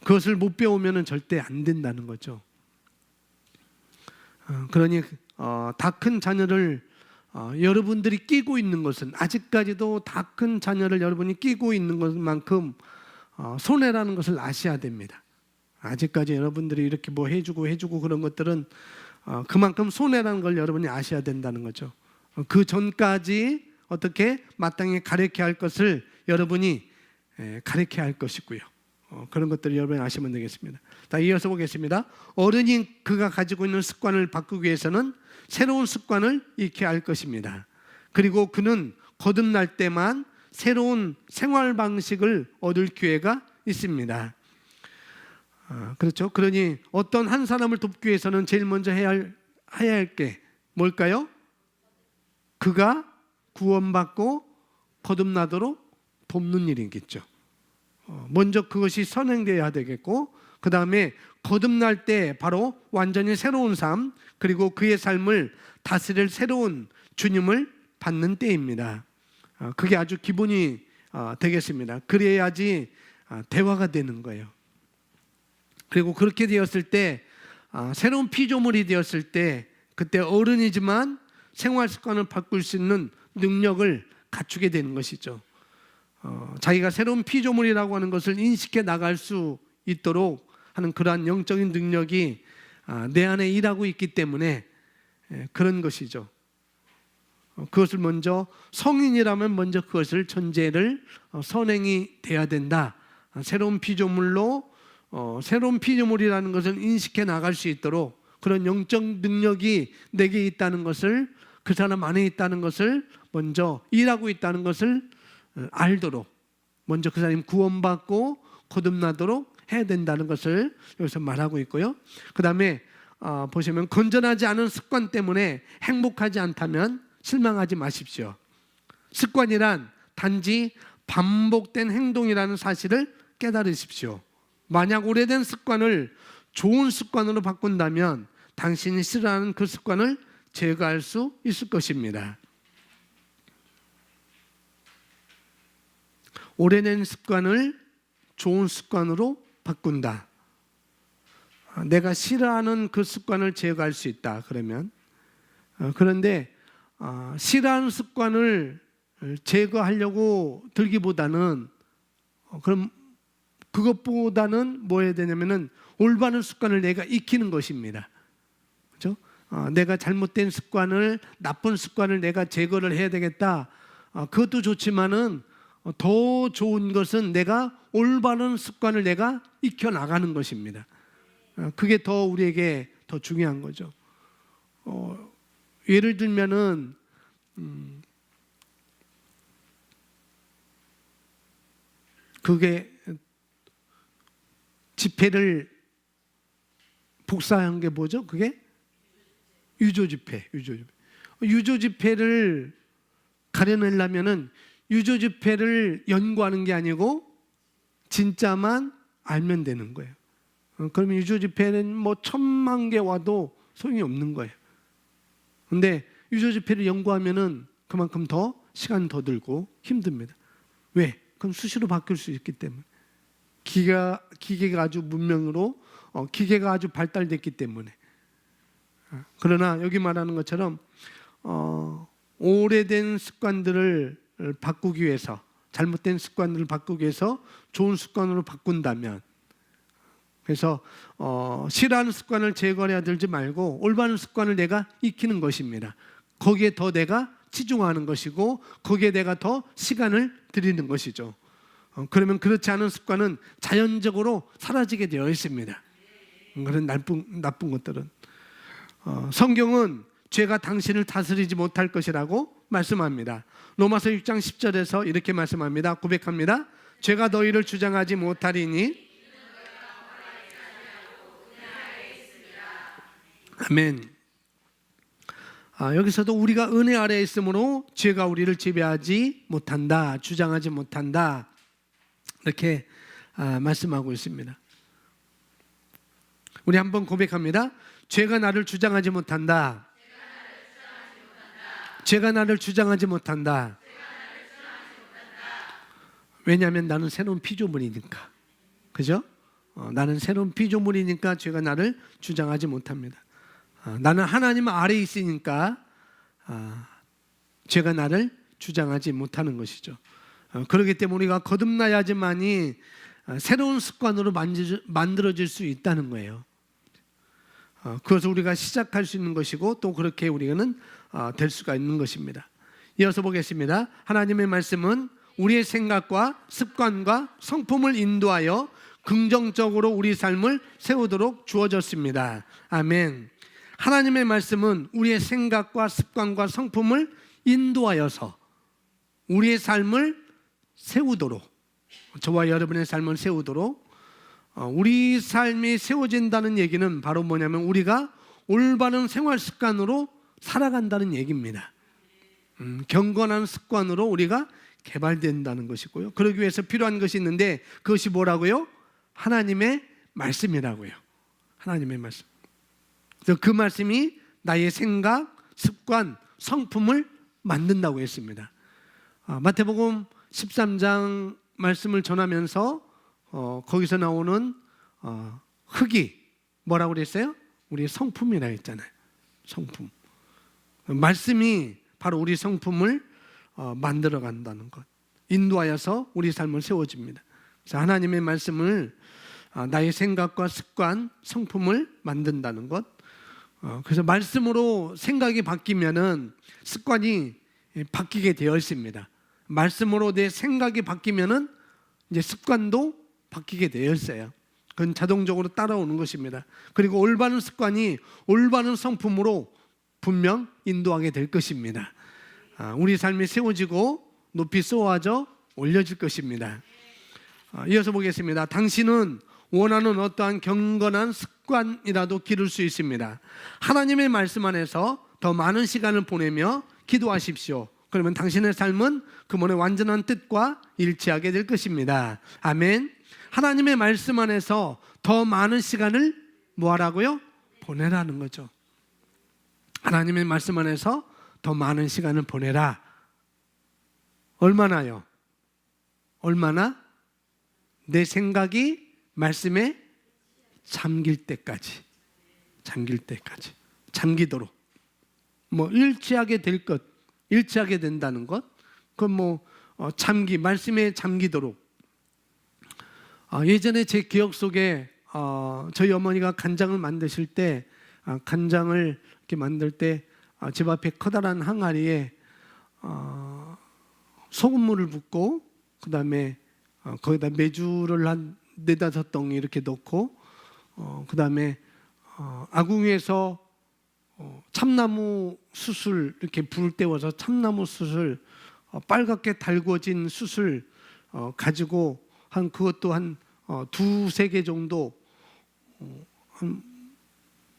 그것을 못 배우면은 절대 안 된다는 거죠. 그러니 다 큰 자녀를 여러분들이 끼고 있는 것은, 아직까지도 다 큰 자녀를 여러분이 끼고 있는 것만큼 손해라는 것을 아셔야 됩니다. 아직까지 여러분들이 이렇게 뭐 해주고 그런 것들은 그만큼 손해라는 걸 여러분이 아셔야 된다는 거죠. 그 전까지 어떻게 마땅히 가르쳐야 할 것을 여러분이 가르쳐야 할 것이고요. 그런 것들을 여러분이 아시면 되겠습니다. 자, 이어서 보겠습니다. 어른이 그가 가지고 있는 습관을 바꾸기 위해서는 새로운 습관을 익혀야 할 것입니다. 그리고 그는 거듭날 때만 새로운 생활 방식을 얻을 기회가 있습니다. 그렇죠. 그러니 어떤 한 사람을 돕기 위해서는 제일 먼저 해야 할 게 뭘까요? 그가 구원받고 거듭나도록 돕는 일이겠죠. 먼저 그것이 선행되어야 되겠고, 그 다음에 거듭날 때 바로 완전히 새로운 삶, 그리고 그의 삶을 다스릴 새로운 주님을 받는 때입니다. 그게 아주 기본이 되겠습니다. 그래야지 대화가 되는 거예요. 그리고 그렇게 되었을 때, 새로운 피조물이 되었을 때, 그때 어른이지만 생활 습관을 바꿀 수 있는 능력을 갖추게 되는 것이죠. 자기가 새로운 피조물이라고 하는 것을 인식해 나갈 수 있도록 하는 그러한 영적인 능력이 내 안에 일하고 있기 때문에 그런 것이죠. 그것을 먼저, 성인이라면 먼저 그것을 전제를 선행이 돼야 된다. 새로운 피조물로 새로운 피조물이라는 것을 인식해 나갈 수 있도록 그런 영적 능력이 내게 있다는 것을, 그 사람 안에 있다는 것을 먼저 일하고 있다는 것을 알도록 먼저 그 사람이 구원받고 거듭나도록 해야 된다는 것을 여기서 말하고 있고요. 그 다음에 보시면 건전하지 않은 습관 때문에 행복하지 않다면 실망하지 마십시오. 습관이란 단지 반복된 행동이라는 사실을 깨달으십시오. 만약 오래된 습관을 좋은 습관으로 바꾼다면 당신이 싫어하는 그 습관을 제거할 수 있을 것입니다. 오래된 습관을 좋은 습관으로 바꾼다. 내가 싫어하는 그 습관을 제거할 수 있다. 그러면 그런데 싫어하는 습관을 제거하려고 들기보다는 그럼 그것보다는 뭐 해야 되냐면은 올바른 습관을 내가 익히는 것입니다. 그렇죠? 내가 잘못된 습관을, 나쁜 습관을 내가 제거를 해야 되겠다. 그것도 좋지만은 더 좋은 것은 내가 올바른 습관을 내가 익혀 나가는 것입니다. 그게 더 우리에게 더 중요한 거죠. 예를 들면은 그게 집회를 복사한 게 뭐죠? 그게 유조집회. 유조집회를 가려내려면은 유조집회를 연구하는 게 아니고 진짜만 알면 되는 거예요. 그러면 유조집회는 뭐 1000만 개 와도 소용이 없는 거예요. 근데 유조집회를 연구하면은 그만큼 더 시간 더 들고 힘듭니다. 왜? 그럼 수시로 바뀔 수 있기 때문에. 기계가 아주 문명으로 기계가 아주 발달됐기 때문에. 그러나 여기 말하는 것처럼 오래된 습관들을 바꾸기 위해서, 잘못된 습관들을 바꾸기 위해서 좋은 습관으로 바꾼다면, 그래서 싫어하는 습관을 제거해야 들지 말고 올바른 습관을 내가 익히는 것입니다. 거기에 더 내가 치중하는 것이고 거기에 내가 더 시간을 들이는 것이죠. 그러면 그렇지 않은 습관은 자연적으로 사라지게 되어 있습니다. 그런 나쁜 것들은. 성경은 죄가 당신을 다스리지 못할 것이라고 말씀합니다. 로마서 6장 10절에서 이렇게 말씀합니다. 고백합니다. 죄가 너희를 주장하지 못하리니. 아멘. 여기서도 우리가 은혜 아래에 있으므로 죄가 우리를 지배하지 못한다, 주장하지 못한다, 이렇게 말씀하고 있습니다. 우리 한번 고백합니다. 죄가 나를 주장하지 못한다. 죄가 나를 주장하지 못한다. 왜냐하면 나는 새로운 피조물이니까. 그죠? 나는 새로운 피조물이니까 죄가 나를 주장하지 못합니다. 나는 하나님 아래에 있으니까 죄가 나를 주장하지 못하는 것이죠. 그렇기 때문에 우리가 거듭나야지만이 새로운 습관으로 만들어질 수 있다는 거예요. 그것을 우리가 시작할 수 있는 것이고 또 그렇게 우리는 될 수가 있는 것입니다. 이어서 보겠습니다. 하나님의 말씀은 우리의 생각과 습관과 성품을 인도하여 긍정적으로 우리 삶을 세우도록 주어졌습니다. 아멘. 하나님의 말씀은 우리의 생각과 습관과 성품을 인도하여서 우리의 삶을 세우도록, 저와 여러분의 삶을 세우도록, 우리 삶이 세워진다는 얘기는 바로 뭐냐면 우리가 올바른 생활 습관으로 살아간다는 얘기입니다. 경건한 습관으로 우리가 개발된다는 것이고요. 그러기 위해서 필요한 것이 있는데 그것이 뭐라고요? 하나님의 말씀이라고요. 하나님의 말씀. 그래서 그 말씀이 나의 생각, 습관, 성품을 만든다고 했습니다. 마태복음 13장 말씀을 전하면서 거기서 나오는 흙이 뭐라고 그랬어요? 우리의 성품이라 했잖아요. 성품. 말씀이 바로 우리 성품을 만들어 간다는 것, 인도하여서 우리 삶을 세워줍니다. 그래서 하나님의 말씀을 나의 생각과 습관, 성품을 만든다는 것. 그래서 말씀으로 생각이 바뀌면은 습관이 바뀌게 되어 있습니다. 말씀으로 내 생각이 바뀌면은 이제 습관도 바뀌게 되어 있어요. 그건 자동적으로 따라오는 것입니다. 그리고 올바른 습관이 올바른 성품으로 분명 인도하게 될 것입니다. 우리 삶이 세워지고 높이 쏘아져 올려질 것입니다. 이어서 보겠습니다. 당신은 원하는 어떠한 경건한 습관이라도 기를 수 있습니다. 하나님의 말씀 안에서 더 많은 시간을 보내며 기도하십시오. 그러면 당신의 삶은 그분의 완전한 뜻과 일치하게 될 것입니다. 아멘. 하나님의 말씀 안에서 더 많은 시간을 뭐하라고요? 보내라는 거죠. 하나님의 말씀 안에서 더 많은 시간을 보내라. 얼마나요? 얼마나? 내 생각이 말씀에 잠길 때까지. 잠길 때까지. 잠기도록. 일치하게 될 것, 일치하게 된다는 것. 그건 말씀에 잠기도록. 예전에 제 기억 속에 저희 어머니가 간장을 만드실 때, 간장을 이렇게 만들 때 집 앞에 커다란 항아리에 소금물을 붓고 그 다음에 거기다 메주를 한 4-5덩이 이렇게 넣고 그 다음에 아궁이에서 참나무 숯을 이렇게 불 때워서 참나무 숯을 빨갛게 달궈진 숯을 가지고 그것도 한 2-3개 정도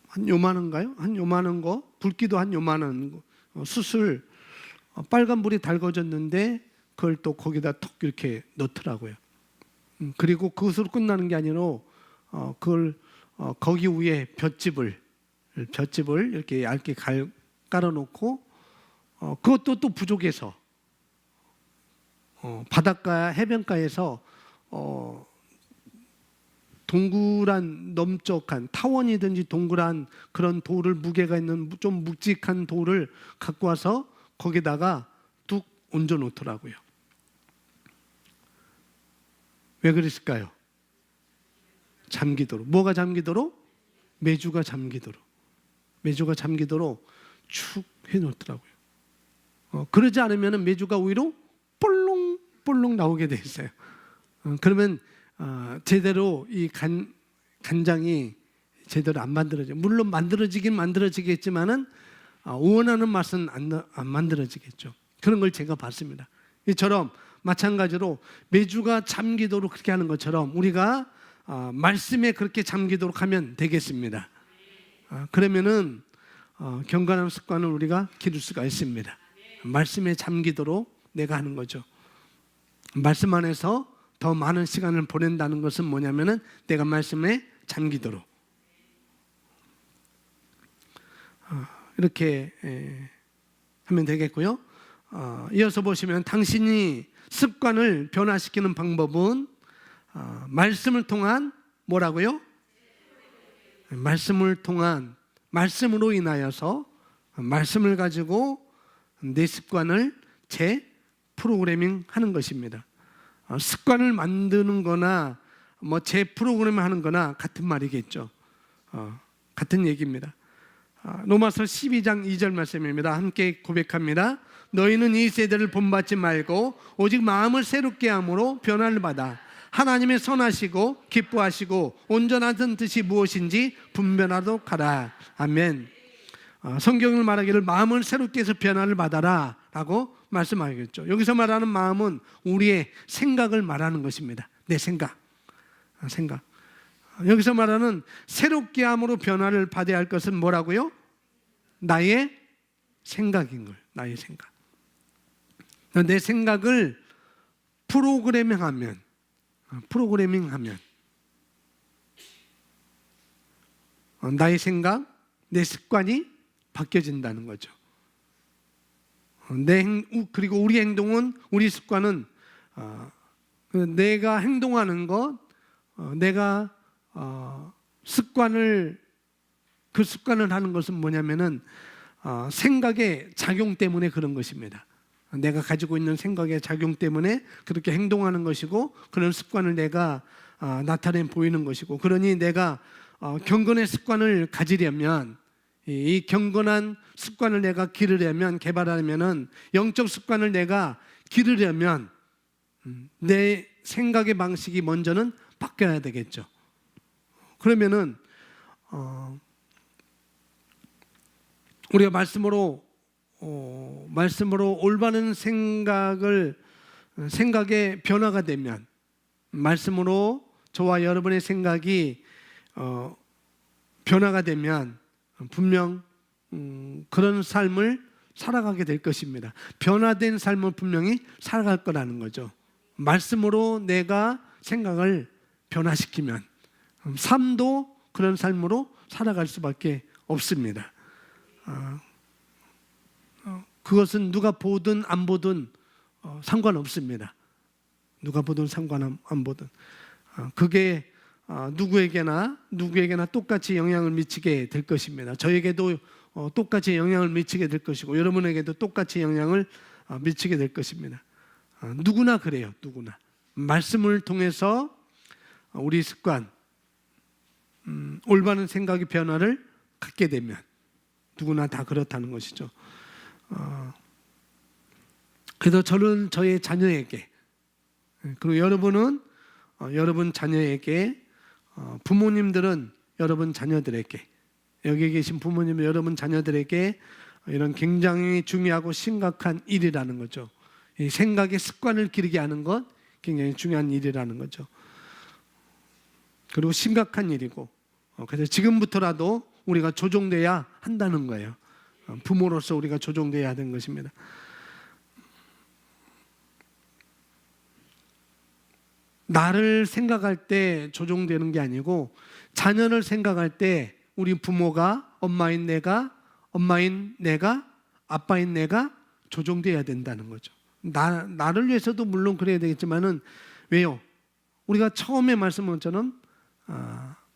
한 요만한가요? 한 요만한 거, 붉기도 한 요만한 거, 숯을 빨간 불이 달궈졌는데 그걸 또 거기다 톡 이렇게 넣더라고요. 그리고 그것으로 끝나는 게 아니라 그걸 거기 위에 볏짚을 이렇게 얇게 깔아놓고 그것도 또 부족해서 바닷가 해변가에서 동그란 넓적한 타원이든지 동그란 그런 돌을 무게가 있는 좀 묵직한 돌을 갖고 와서 거기다가 뚝 얹어 놓더라고요. 왜 그랬을까요? 잠기도록. 뭐가 잠기도록? 메주가 잠기도록. 메주가 잠기도록 축 해놓더라고요. 그러지 않으면 메주가 오히려 볼록볼록 나오게 돼 있어요. 그러면 제대로 이 간장이 제대로 안 만들어져요. 물론 만들어지긴 만들어지겠지만은 원하는 맛은 안 만들어지겠죠. 그런 걸 제가 봤습니다. 이처럼 마찬가지로 메주가 잠기도록 그렇게 하는 것처럼 우리가 말씀에 그렇게 잠기도록 하면 되겠습니다. 그러면은 경건한 습관을 우리가 기를 수가 있습니다. 말씀에 잠기도록 내가 하는 거죠. 말씀 안에서 더 많은 시간을 보낸다는 것은 뭐냐면은 내가 말씀에 잠기도록 이렇게 하면 되겠고요. 이어서 보시면 당신이 습관을 변화시키는 방법은 말씀을 통한 뭐라고요? 말씀을 통한 말씀으로 인하여서 말씀을 가지고 내 습관을 재프로그래밍 하는 것입니다. 습관을 만드는 거나 재프로그래밍 하는 거나 같은 말이겠죠. 같은 얘기입니다. 로마서 12장 2절 말씀입니다. 함께 고백합니다. 너희는 이 세대를 본받지 말고 오직 마음을 새롭게 함으로 변화를 받아 하나님의 선하시고 기뻐하시고 온전하던 뜻이 무엇인지 분별하도록 하라. 아멘. 성경을 말하기를 마음을 새롭게 해서 변화를 받아라 라고 말씀하겠죠. 여기서 말하는 마음은 우리의 생각을 말하는 것입니다. 내 생각. 여기서 말하는 새롭게 함으로 변화를 받아야 할 것은 뭐라고요? 나의 생각인 걸. 나의 생각. 내 생각을 프로그래밍하면 나의 생각, 내 습관이 바뀌어진다는 거죠. 그리고 우리 행동은, 우리 습관은 내가 행동하는 것, 내가 그 습관을 하는 것은 뭐냐면은 생각의 작용 때문에 그런 것입니다. 내가 가지고 있는 생각의 작용 때문에 그렇게 행동하는 것이고, 그런 습관을 내가 나타내 보이는 것이고, 그러니 내가 경건의 습관을 가지려면, 이 경건한 습관을 내가 기르려면, 개발하려면은, 영적 습관을 내가 기르려면 내 생각의 방식이 먼저는 바뀌어야 되겠죠. 그러면은 우리가 말씀으로 올바른 생각의 변화가 되면, 말씀으로 저와 여러분의 생각이 변화가 되면 분명 그런 삶을 살아가게 될 것입니다. 변화된 삶을 분명히 살아갈 거라는 거죠. 말씀으로 내가 생각을 변화시키면 삶도 그런 삶으로 살아갈 수밖에 없습니다. 그것은 누가 보든 안 보든 상관없습니다. 누가 보든 안 보든 그게 누구에게나 똑같이 영향을 미치게 될 것입니다. 저에게도 똑같이 영향을 미치게 될 것이고, 여러분에게도 똑같이 영향을 미치게 될 것입니다. 누구나 그래요. 누구나 말씀을 통해서 우리 습관, 올바른 생각의 변화를 갖게 되면 누구나 다 그렇다는 것이죠. 그래서 저는 저의 자녀에게, 그리고 여러분은 여러분 자녀에게, 부모님들은 여러분 자녀들에게, 여기 계신 부모님은 여러분 자녀들에게 이런 굉장히 중요하고 심각한 일이라는 거죠. 이 생각의 습관을 기르게 하는 것 굉장히 중요한 일이라는 거죠. 그리고 심각한 일이고, 그래서 지금부터라도 우리가 조정돼야 한다는 거예요. 부모로서 우리가 조정돼야 하는 것입니다. 나를 생각할 때 조정되는 게 아니고, 자녀를 생각할 때 우리 부모가, 엄마인 내가, 아빠인 내가 조정돼야 된다는 거죠. 나를 위해서도 물론 그래야 되겠지만은, 왜요? 우리가 처음에 말씀한 것처럼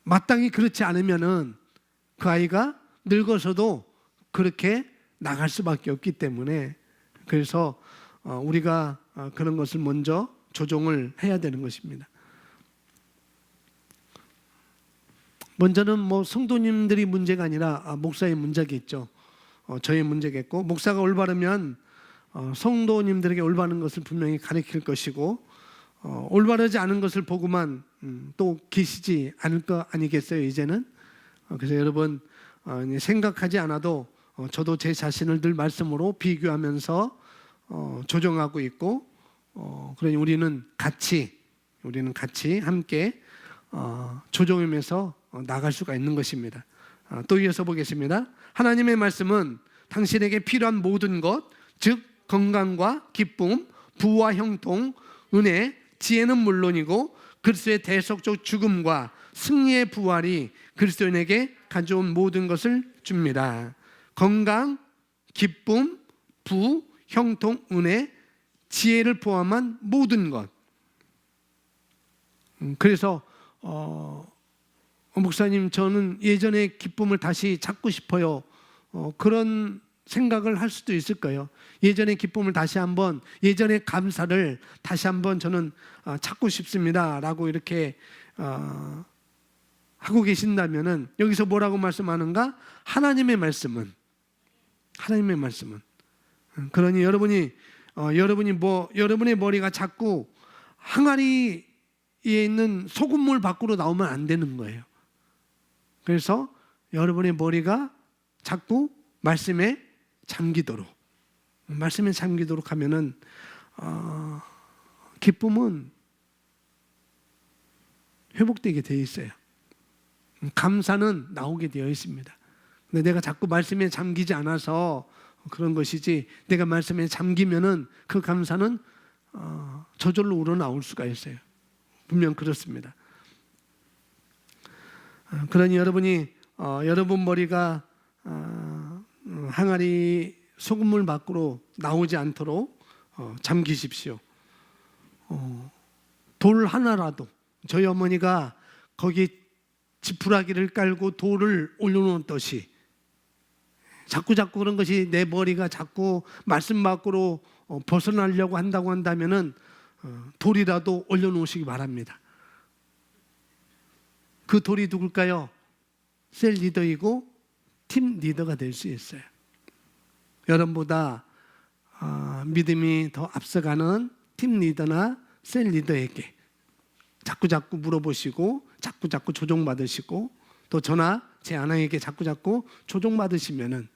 마땅히 그렇지 않으면은 그 아이가 늙어서도 그렇게 나갈 수밖에 없기 때문에, 그래서 우리가 그런 것을 먼저 조정을 해야 되는 것입니다. 먼저는 성도님들이 문제가 아니라 목사의 문제겠죠. 저의 문제겠고, 목사가 올바르면 성도님들에게 올바른 것을 분명히 가르칠 것이고, 올바르지 않은 것을 보고만 또 계시지 않을 거 아니겠어요, 이제는. 그래서 여러분 생각하지 않아도 저도 제 자신을 늘 말씀으로 비교하면서 조정하고 있고, 그러니 우리는 같이 함께 조정하면서 나갈 수가 있는 것입니다. 또 이어서 보겠습니다. 하나님의 말씀은 당신에게 필요한 모든 것, 즉 건강과 기쁨, 부와 형통, 은혜, 지혜는 물론이고 그리스도의 대속적 죽음과 승리의 부활이 그리스도인에게 가져온 모든 것을 줍니다. 건강, 기쁨, 부, 형통, 은혜, 지혜를 포함한 모든 것. 그래서 목사님, 저는 예전의 기쁨을 다시 찾고 싶어요. 그런 생각을 할 수도 있을까요? 예전의 기쁨을 다시 한번, 예전의 감사를 다시 한번 저는 찾고 싶습니다 라고 이렇게 하고 계신다면은, 여기서 뭐라고 말씀하는가? 하나님의 말씀은 그러니 여러분의 머리가 자꾸 항아리에 있는 소금물 밖으로 나오면 안 되는 거예요. 그래서 여러분의 머리가 자꾸 말씀에 잠기도록 하면은 기쁨은 회복되게 되어 있어요. 감사는 나오게 되어 있습니다. 근데 내가 자꾸 말씀에 잠기지 않아서 그런 것이지, 내가 말씀에 잠기면은 그 감사는 저절로 우러나올 수가 있어요. 분명 그렇습니다. 그러니 여러분이 여러분 머리가 항아리 소금물 밖으로 나오지 않도록 잠기십시오. 돌 하나라도 저희 어머니가 거기 지푸라기를 깔고 돌을 올려놓듯이 자꾸 그런 것이 내 머리가 자꾸 말씀 밖으로 벗어나려고 한다고 한다면은 돌이라도 올려놓으시기 바랍니다. 그 돌이 누굴까요? 셀 리더이고 팀 리더가 될 수 있어요. 여러분보다 믿음이 더 앞서가는 팀 리더나 셀 리더에게 자꾸 물어보시고 자꾸 조종받으시고 또 저나 제 아내에게 자꾸 조종받으시면은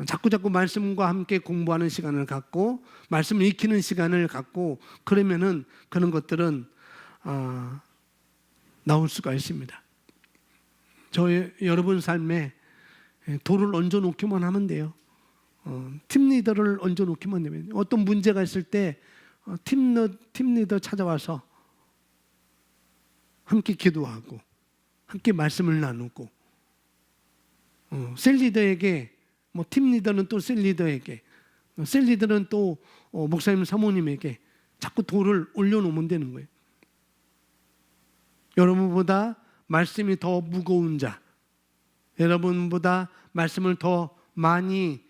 자꾸 말씀과 함께 공부하는 시간을 갖고 말씀을 익히는 시간을 갖고 그러면은 그런 것들은 나올 수가 있습니다. 여러분 삶에 돌을 얹어놓기만 하면 돼요. 팀 리더를 얹어놓기만 되면 어떤 문제가 있을 때 팀 리더 찾아와서 함께 기도하고 함께 말씀을 나누고 셀 리더에게 팀 리더는 또 셀 리더에게 셀 리더는 또 목사님 사모님에게 자꾸 돌을 올려놓으면 되는 거예요. 여러분보다 말씀이 더 무거운 자, 여러분보다 말씀을 더 많이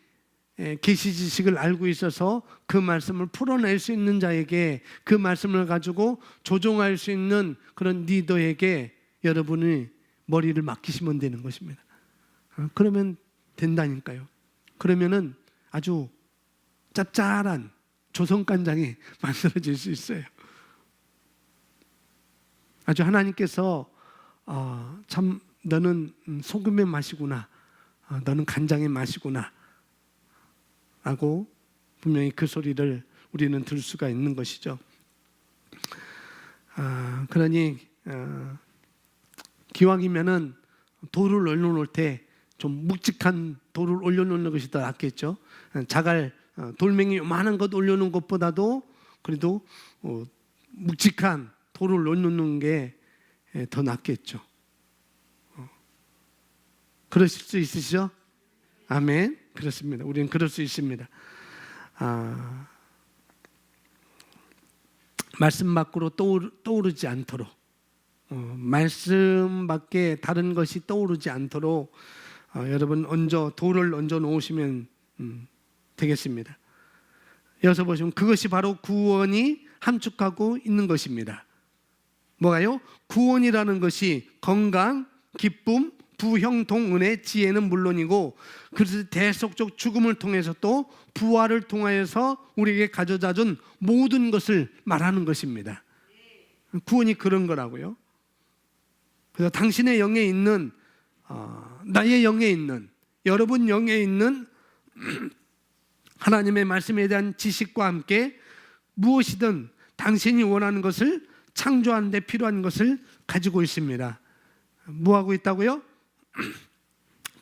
계시 지식을 알고 있어서 그 말씀을 풀어낼 수 있는 자에게 그 말씀을 가지고 조종할 수 있는 그런 리더에게 여러분이 머리를 맡기시면 되는 것입니다. 그러면 된다니까요. 그러면은 아주 짭짤한 조성간장이 만들어질 수 있어요. 아주 하나님께서 참 너는 소금의 맛이구나, 너는 간장의 맛이구나 라고 분명히 그 소리를 우리는 들을 수가 있는 것이죠. 그러니 기왕이면은 돌을 올려놓을 때 좀 묵직한 돌을 올려놓는 것이 더 낫겠죠. 자갈 돌멩이 많은 것 올려놓은 것보다도 그래도 묵직한 돌을 올려놓는 게 더 낫겠죠. 그러실 수 있으시죠? 아멘. 그렇습니다. 우리는 그럴 수 있습니다. 말씀 밖으로 떠오르지 않도록 말씀 밖에 다른 것이 떠오르지 않도록 여러분 돌을 얹어 놓으시면 되겠습니다. 여기서 보시면 그것이 바로 구원이 함축하고 있는 것입니다. 뭐가요? 구원이라는 것이 건강, 기쁨, 부형통, 은혜, 지혜는 물론이고 그래서 대속적 죽음을 통해서 또 부활을 통하여서 우리에게 가져다 준 모든 것을 말하는 것입니다. 구원이 그런 거라고요. 그래서 당신의 영에 있는 나의 영에 있는 여러분 영에 있는 하나님의 말씀에 대한 지식과 함께 무엇이든 당신이 원하는 것을 창조하는 데 필요한 것을 가지고 있습니다. 뭐 하고 있다고요?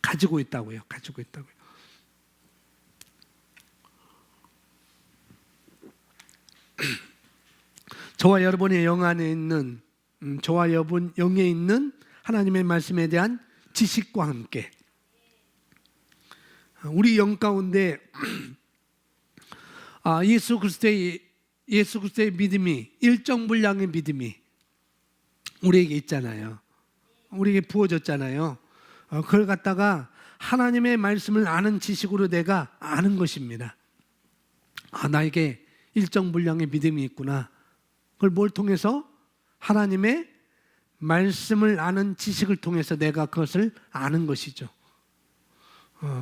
가지고 있다고요. 저와 여러분의 영 안에 있는 저와 여러분 영에 있는 하나님의 말씀에 대한 지식과 함께 우리 영 가운데 예수 그리스도의 믿음이 일정 분량의 믿음이 우리에게 있잖아요. 우리에게 부어졌잖아요. 그걸 갖다가 하나님의 말씀을 아는 지식으로 내가 아는 것입니다. 나에게 일정 분량의 믿음이 있구나. 그걸 뭘 통해서? 하나님의 말씀을 아는 지식을 통해서 내가 그것을 아는 것이죠.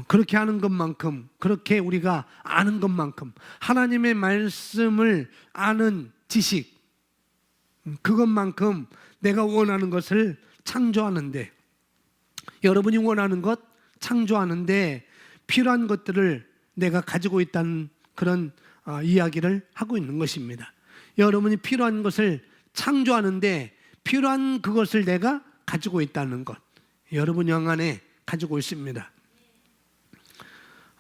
그렇게 하는 것만큼, 그렇게 우리가 아는 것만큼 하나님의 말씀을 아는 지식, 그것만큼 내가 원하는 것을 창조하는데, 여러분이 원하는 것 창조하는데 필요한 것들을 내가 가지고 있다는 그런 이야기를 하고 있는 것입니다. 여러분이 필요한 것을 창조하는데 필요한 그것을 내가 가지고 있다는 것, 여러분 영 안에 가지고 있습니다.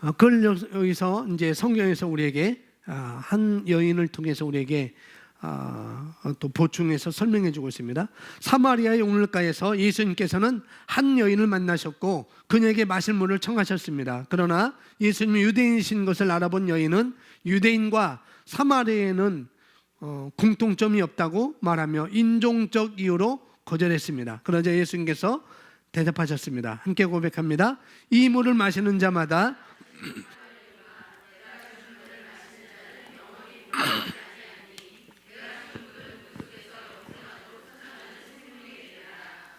그걸 여기서 이제 성경에서 우리에게 한 여인을 통해서 우리에게 또 보충해서 설명해 주고 있습니다. 사마리아의 용물가에서 예수님께서는 한 여인을 만나셨고 그녀에게 마실 물을 청하셨습니다. 그러나 예수님이 유대인이신 것을 알아본 여인은 유대인과 사마리아에는 공통점이 없다고 말하며 인종적 이유로 거절했습니다. 그러자 예수님께서 대답하셨습니다. 함께 고백합니다. 이 물을 마시는 자마다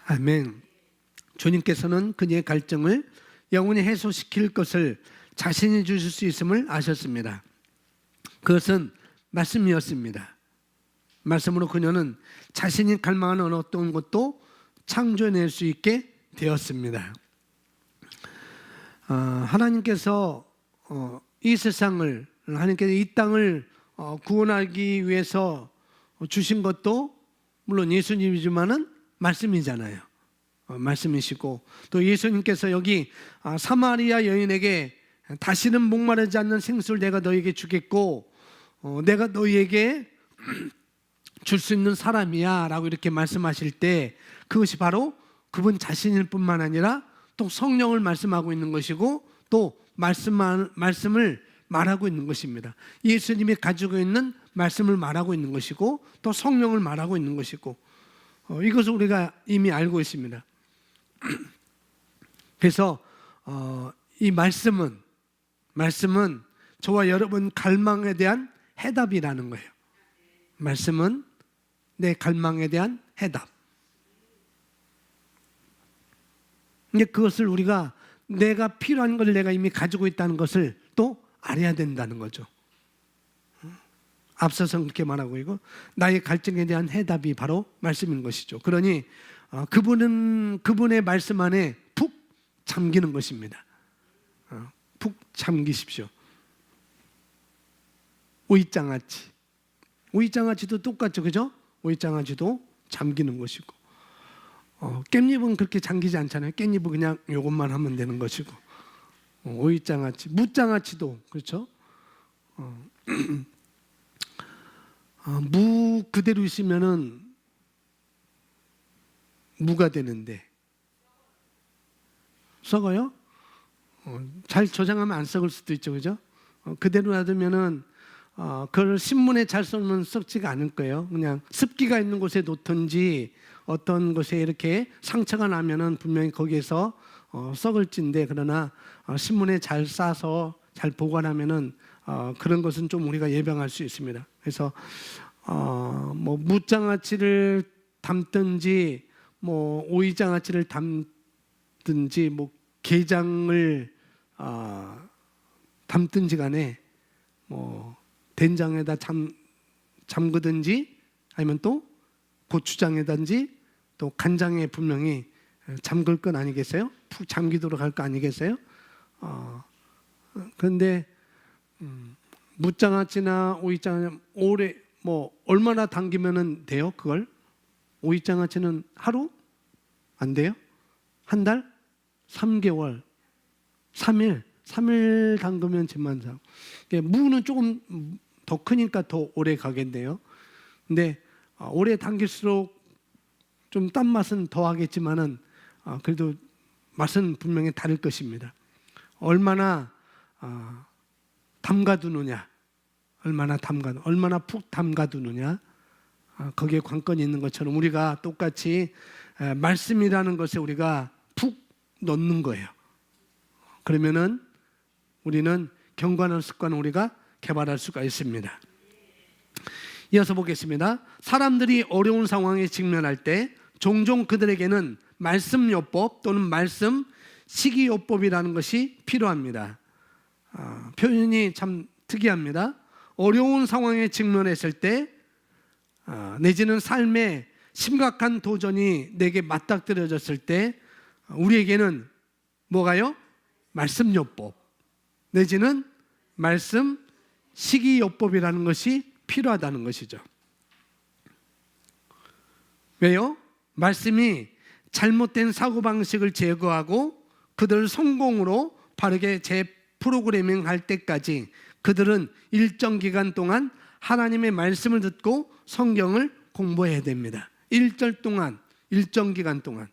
아멘. 주님께서는 그녀의 갈증을 영원히 해소시킬 것을 자신이 주실 수 있음을 아셨습니다. 그것은 말씀이었습니다. 말씀으로 그녀는 자신이 갈망하는 어떤 것도 창조해낼 수 있게 되었습니다. 하나님께서 이 세상을, 하나님께서 이 땅을 구원하기 위해서 주신 것도 물론 예수님이지만은 말씀이잖아요. 말씀이시고 또 예수님께서 여기 사마리아 여인에게 다시는 목마르지 않는 생수를 내가 너에게 주겠고 내가 너에게 줄 수 있는 사람이야 라고 이렇게 말씀하실 때 그것이 바로 그분 자신일 뿐만 아니라 또 성령을 말씀하고 있는 것이고 또 말씀을 말하고 있는 것입니다. 예수님이 가지고 있는 말씀을 말하고 있는 것이고 또 성령을 말하고 있는 것이고 이것을 우리가 이미 알고 있습니다. 그래서 이 말씀은 저와 여러분 갈망에 대한 해답이라는 거예요. 말씀은 내 갈망에 대한 해답. 근데 그것을 우리가 내가 필요한 걸 내가 이미 가지고 있다는 것을 또 알아야 된다는 거죠. 앞서서 그렇게 말하고 있고 나의 갈증에 대한 해답이 바로 말씀인 것이죠. 그러니 그분의 말씀 안에 푹 잠기는 것입니다. 푹 잠기십시오. 오이장아찌도 똑같죠, 그죠? 오이장아찌도 잠기는 것이고 깻잎은 그렇게 잠기지 않잖아요. 깻잎은 그냥 이것만 하면 되는 것이고 오이장아찌, 무장아찌도 그렇죠. 무 그대로 있으면은 무가 되는데 썩어요? 잘 저장하면 안 썩을 수도 있죠, 그죠? 그대로 놔두면은 그걸 신문에 잘 썰면 썩지가 않을 거예요. 그냥 습기가 있는 곳에 놓든지 어떤 곳에 이렇게 상처가 나면은 분명히 거기에서 썩을진데 그러나 신문에 잘 싸서 잘 보관하면은 그런 것은 좀 우리가 예방할 수 있습니다. 그래서 뭐 무장아찌를 담든지 뭐 오이장아찌를 담든지 뭐 게장을 담든지 간에 뭐 된장에다 잠그든지 아니면 또 고추장에든지 또 간장에 분명히 잠글 건 아니겠어요? 푹 잠기도록 할 거 아니겠어요? 그런데 무장아찌나 오이장아찌 오래 뭐 얼마나 당기면은 돼요? 그걸 오이장아찌는 하루 안 돼요? 한 달? 3개월? 3일 담그면 제만상. 무는 조금 더 크니까 더 오래 가겠네요. 근데 오래 당길수록 좀 딴 맛은 더 하겠지만은 그래도 맛은 분명히 다를 것입니다. 얼마나 담가두느냐, 얼마나 푹 담가두느냐, 거기에 관건이 있는 것처럼 우리가 똑같이 말씀이라는 것에 우리가 푹 넣는 거예요. 그러면은 우리는 경건한 습관을 우리가 개발할 수가 있습니다. 이어서 보겠습니다. 사람들이 어려운 상황에 직면할 때 종종 그들에게는 말씀요법 또는 말씀 시기요법이라는 것이 필요합니다. 표현이 참 특이합니다. 어려운 상황에 직면했을 때 내지는 삶에 심각한 도전이 내게 맞닥뜨려졌을 때 우리에게는 뭐가요? 말씀요법 내지는 말씀 시기요법이라는 것이 필요하다는 것이죠. 왜요? 말씀이 잘못된 사고방식을 제거하고 그들을 성공으로 바르게 재프로그래밍 할 때까지 그들은 일정 기간 동안 하나님의 말씀을 듣고 성경을 공부해야 됩니다. 일정 기간 동안.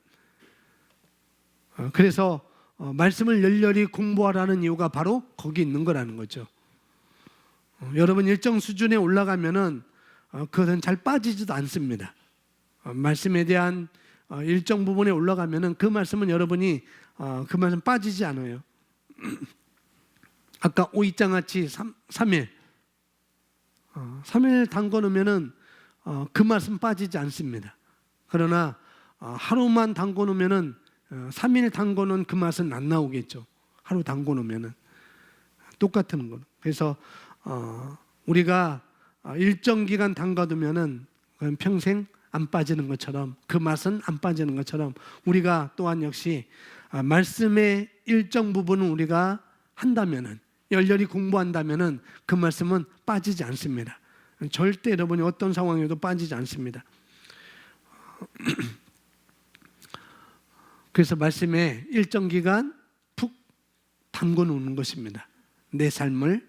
그래서 말씀을 열렬히 공부하라는 이유가 바로 거기 있는 거라는 거죠. 여러분 일정 수준에 올라가면은 그것은 잘 빠지지도 않습니다. 말씀에 대한 일정 부분에 올라가면은 그 말씀은 여러분이 그 말씀 빠지지 않아요. 아까 오이장아찌 3일 담궈 놓으면은 그 말씀 빠지지 않습니다. 그러나 하루만 담궈 놓으면은 3일 담궈 놓은 그 맛은 안 나오겠죠. 하루 담궈 놓으면은 똑같은 거는. 그래서 우리가 일정 기간 담가두면은 그건 평생 안 빠지는 것처럼, 그 맛은 안 빠지는 것처럼, 우리가 또한 역시 말씀의 일정 부분은 우리가 한다면은, 열렬히 공부한다면은 그 말씀은 빠지지 않습니다. 절대 여러분이 어떤 상황에도 빠지지 않습니다. 그래서 말씀에 일정 기간 푹 담궈 놓는 것입니다. 내 삶을.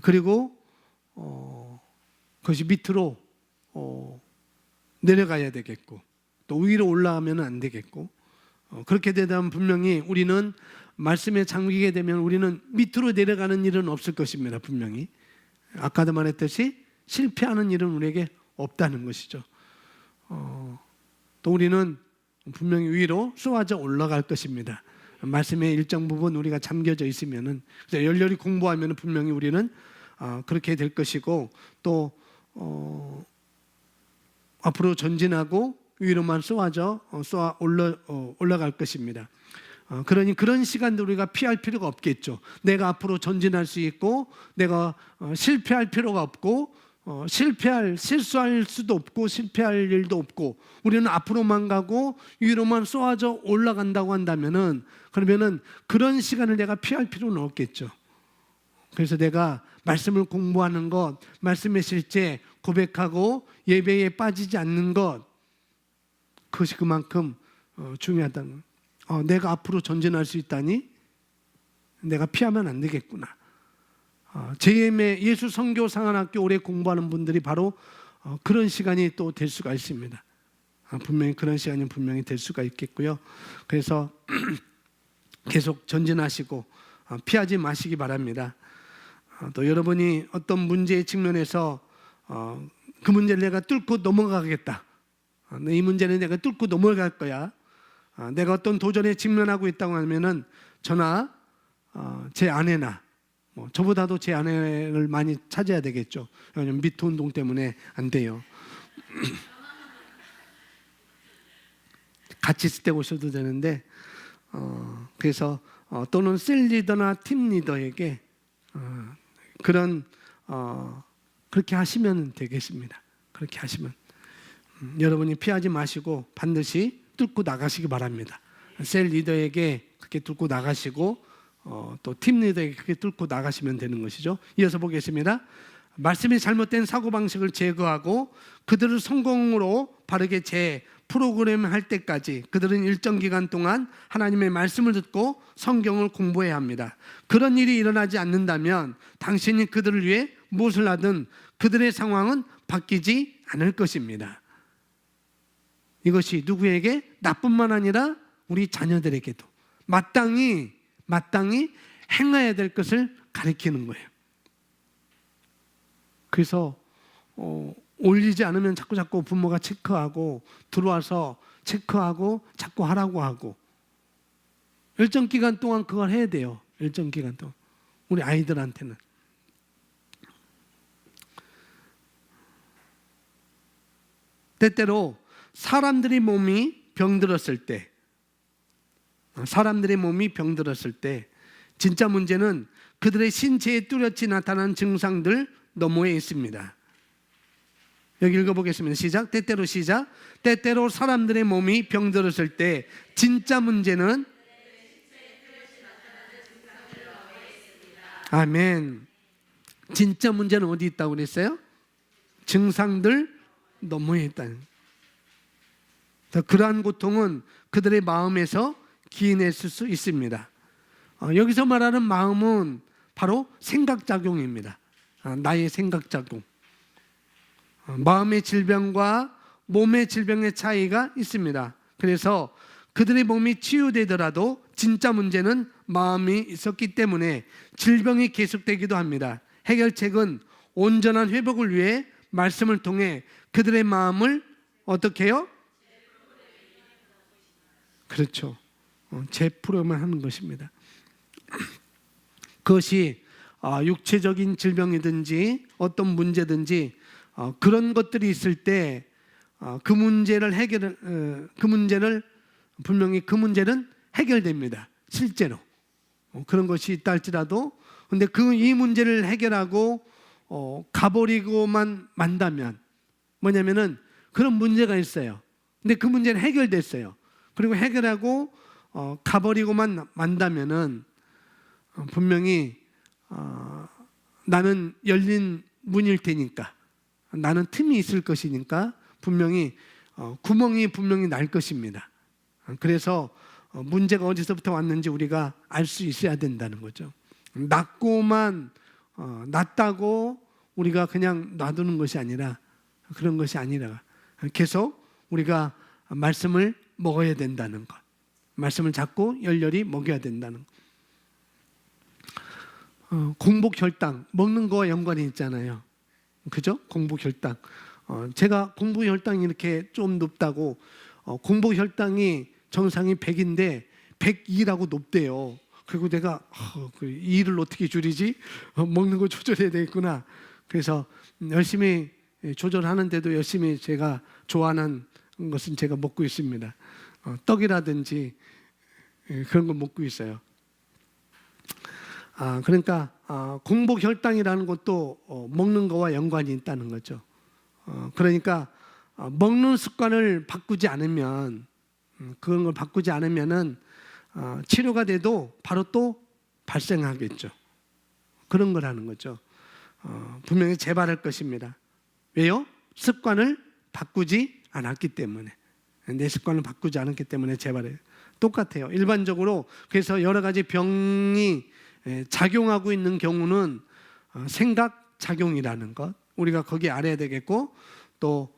그리고 그것이 밑으로 내려가야 되겠고, 또 위로 올라가면 안 되겠고, 그렇게 되다 보면 분명히 우리는 말씀에 잠기게 되면 우리는 밑으로 내려가는 일은 없을 것입니다. 분명히 아까도 말했듯이 실패하는 일은 우리에게 없다는 것이죠. 또 우리는 분명히 위로 쏘아져 올라갈 것입니다. 말씀의 일정 부분 우리가 잠겨져 있으면은, 그래서 열렬히 공부하면 분명히 우리는 그렇게 될 것이고, 또 앞으로 전진하고 위로만 쏘아 올라갈 것입니다. 그러니 그런 시간도 우리가 피할 필요가 없겠죠. 내가 앞으로 전진할 수 있고, 내가 실패할 필요가 없고, 실수할 수도 없고, 실패할 일도 없고, 우리는 앞으로만 가고 위로만 쏘아져 올라간다고 한다면은, 그러면은 그런 시간을 내가 피할 필요는 없겠죠. 그래서 내가 말씀을 공부하는 것, 말씀의 실제 고백하고 예배에 빠지지 않는 것, 그것이 그만큼 중요하다는. 내가 앞으로 전진할 수 있다니 내가 피하면 안 되겠구나. JM의 예수 선교 상한학교 오래 공부하는 분들이 바로 그런 시간이 또 될 수가 있습니다. 분명히 그런 시간이 분명히 될 수가 있겠고요. 그래서 계속 전진하시고 피하지 마시기 바랍니다. 또 여러분이 어떤 문제에 직면해서 그 문제를 내가 뚫고 넘어가겠다, 이 문제는 내가 뚫고 넘어갈 거야, 내가 어떤 도전에 직면하고 있다고 하면은 저나 제 아내나, 저보다도 제 아내를 많이 찾아야 되겠죠. 왜냐하면 미투 운동 때문에 안 돼요. 같이 있을 때 오셔도 되는데, 그래서 또는 셀 리더나 팀 리더에게 그렇게 하시면 되겠습니다. 그렇게 하시면 여러분이 피하지 마시고 반드시 뚫고 나가시기 바랍니다. 셀 리더에게 그렇게 뚫고 나가시고, 또 팀 리더에게 그렇게 뚫고 나가시면 되는 것이죠. 이어서 보겠습니다. 말씀이 잘못된 사고방식을 제거하고 그들을 성공으로 바르게 프로그램할 때까지 그들은 일정 기간 동안 하나님의 말씀을 듣고 성경을 공부해야 합니다. 그런 일이 일어나지 않는다면 당신이 그들을 위해 무엇을 하든 그들의 상황은 바뀌지 않을 것입니다. 이것이 누구에게? 나뿐만 아니라 우리 자녀들에게도 마땅히 행해야 될 것을 가리키는 거예요. 그래서 올리지 않으면 자꾸 부모가 체크하고, 들어와서 체크하고 자꾸 하라고 하고, 일정 기간 동안 그걸 해야 돼요. 일정 기간 동안 우리 아이들한테는. 때때로 사람들의 몸이 병들었을 때 진짜 문제는 그들의 신체에 뚜렷이 나타난 증상들 너머에 있습니다. 여기 읽어보겠습니다. 시작. 때때로 시작. 때때로 사람들의 몸이 병들었을 때 진짜 문제는, 아멘, 진짜 문제는 어디 있다고 그랬어요? 증상들 너머에 있다는. 그러한 고통은 그들의 마음에서 기인했을 수 있습니다. 여기서 말하는 마음은 바로 생각작용입니다. 나의 생각작용. 마음의 질병과 몸의 질병의 차이가 있습니다. 그래서 그들의 몸이 치유되더라도 진짜 문제는 마음이 있었기 때문에 질병이 계속되기도 합니다. 해결책은 온전한 회복을 위해 말씀을 통해 그들의 마음을 어떻게 해요? 그렇죠. 재풀어만 하는 것입니다. 그것이 육체적인 질병이든지 어떤 문제든지 그런 것들이 있을 때 그 문제를 분명히 그 문제는 해결됩니다. 실제로 그런 것이 있다 할지라도, 근데 이 문제를 해결하고 가버리고만 만다면 뭐냐면은 그런 문제가 있어요. 근데 그 문제는 해결됐어요. 그리고 해결하고 가버리고만 만다면은 분명히 나는 열린 문일 테니까, 나는 틈이 있을 것이니까 분명히 구멍이 분명히 날 것입니다. 그래서 문제가 어디서부터 왔는지 우리가 알 수 있어야 된다는 거죠. 낫다고 우리가 그냥 놔두는 것이 아니라, 그런 것이 아니라 계속 우리가 말씀을 먹어야 된다는 것, 말씀을 자꾸 열렬히 먹여야 된다는 것. 공복혈당 먹는 거와 연관이 있잖아요. 그죠? 공복혈당. 제가 공복혈당이 이렇게 좀 높다고, 공복혈당이 정상이 100인데 102라고 높대요. 그리고 내가 그 2를 어떻게 줄이지? 먹는 거 조절해야 되겠구나. 그래서 열심히 조절하는데도 열심히 제가 좋아하는 것은 제가 먹고 있습니다. 떡이라든지 그런 거 먹고 있어요. 그러니까 공복혈당이라는 것도 먹는 거와 연관이 있다는 거죠. 그러니까 먹는 습관을 바꾸지 않으면, 그런 걸 바꾸지 않으면은 치료가 돼도 바로 또 발생하겠죠. 그런 거라는 거죠. 분명히 재발할 것입니다. 왜요? 습관을 바꾸지 않았기 때문에. 내 습관을 바꾸지 않았기 때문에 재발해요. 똑같아요. 일반적으로 그래서 여러 가지 병이 작용하고 있는 경우는 생각작용이라는 것, 우리가 거기에 알아야 되겠고, 또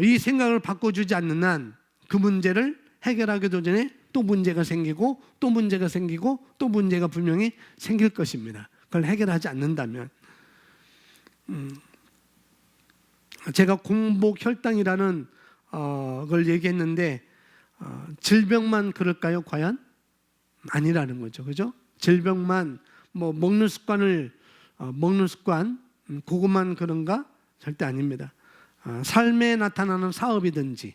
이 생각을 바꿔주지 않는 한 그 문제를 해결하기도 전에 또 문제가 생기고 또 문제가 생기고 또 문제가 분명히 생길 것입니다. 그걸 해결하지 않는다면. 제가 공복혈당이라는 걸 얘기했는데 질병만 그럴까요? 과연? 아니라는 거죠. 그죠? 질병만, 먹는 습관 그것만 그런가? 절대 아닙니다. 삶에 나타나는 사업이든지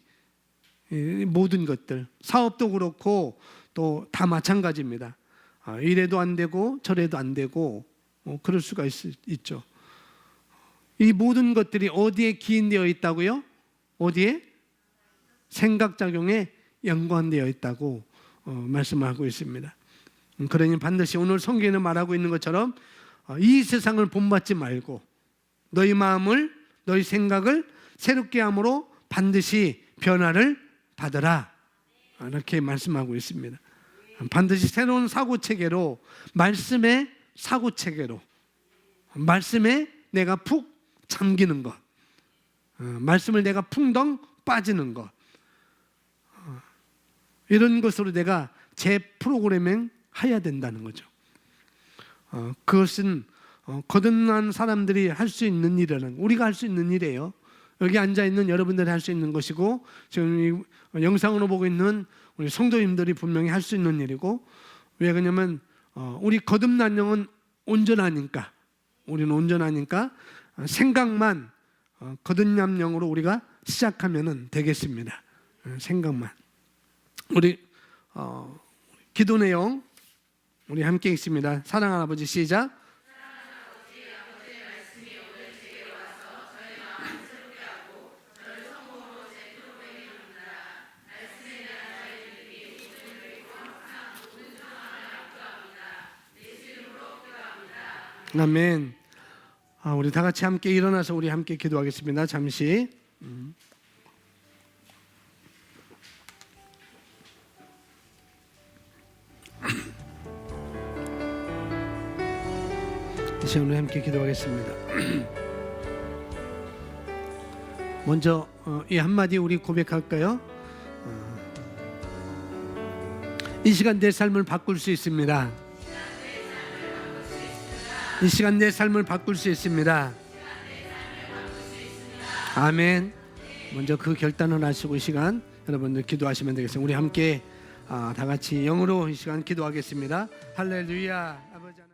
모든 것들, 사업도 그렇고 또 다 마찬가지입니다. 이래도 안 되고 저래도 안 되고 그럴 수가 있죠. 이 모든 것들이 어디에 기인되어 있다고요? 어디에? 생각작용에 연관되어 있다고 말씀하고 있습니다. 그러니 반드시 오늘 성경에는 말하고 있는 것처럼 이 세상을 본받지 말고 너희 마음을, 너희 생각을 새롭게 함으로 반드시 변화를 받으라, 이렇게 말씀하고 있습니다. 반드시 새로운 사고체계로, 말씀의 사고체계로, 말씀에 내가 푹 잠기는 것, 말씀을 내가 풍덩 빠지는 것, 이런 것으로 내가 제 프로그래밍 해야 된다는 거죠. 그것은 거듭난 사람들이 할 수 있는 일이라는, 우리가 할 수 있는 일이에요. 여기 앉아있는 여러분들이 할 수 있는 것이고, 지금 영상으로 보고 있는 우리 성도님들이 분명히 할 수 있는 일이고, 왜 그러냐면 우리 거듭난 영은 온전하니까, 우리는 온전하니까 생각만 거듭난 영으로 우리가 시작하면 되겠습니다. 생각만. 우리 기도 내용 우리 함께 읽습니다. 사랑하는 아버지, 시작. 아멘. 우리 다 같이 함께 일어나서 우리 함께 기도하겠습니다. 잠시. 이 시간에 함께 기도하겠습니다. 먼저 이 한마디 우리 고백할까요? 이 시간 내 삶을 바꿀 수 있습니다. 이 시간 내 삶을 바꿀 수 있습니다. 아멘. 먼저 그 결단을 하시고 이 시간 여러분들 기도하시면 되겠습니다. 우리 함께 다 같이 영으로 이 시간 기도하겠습니다. 할렐루야. 아버지 하나님.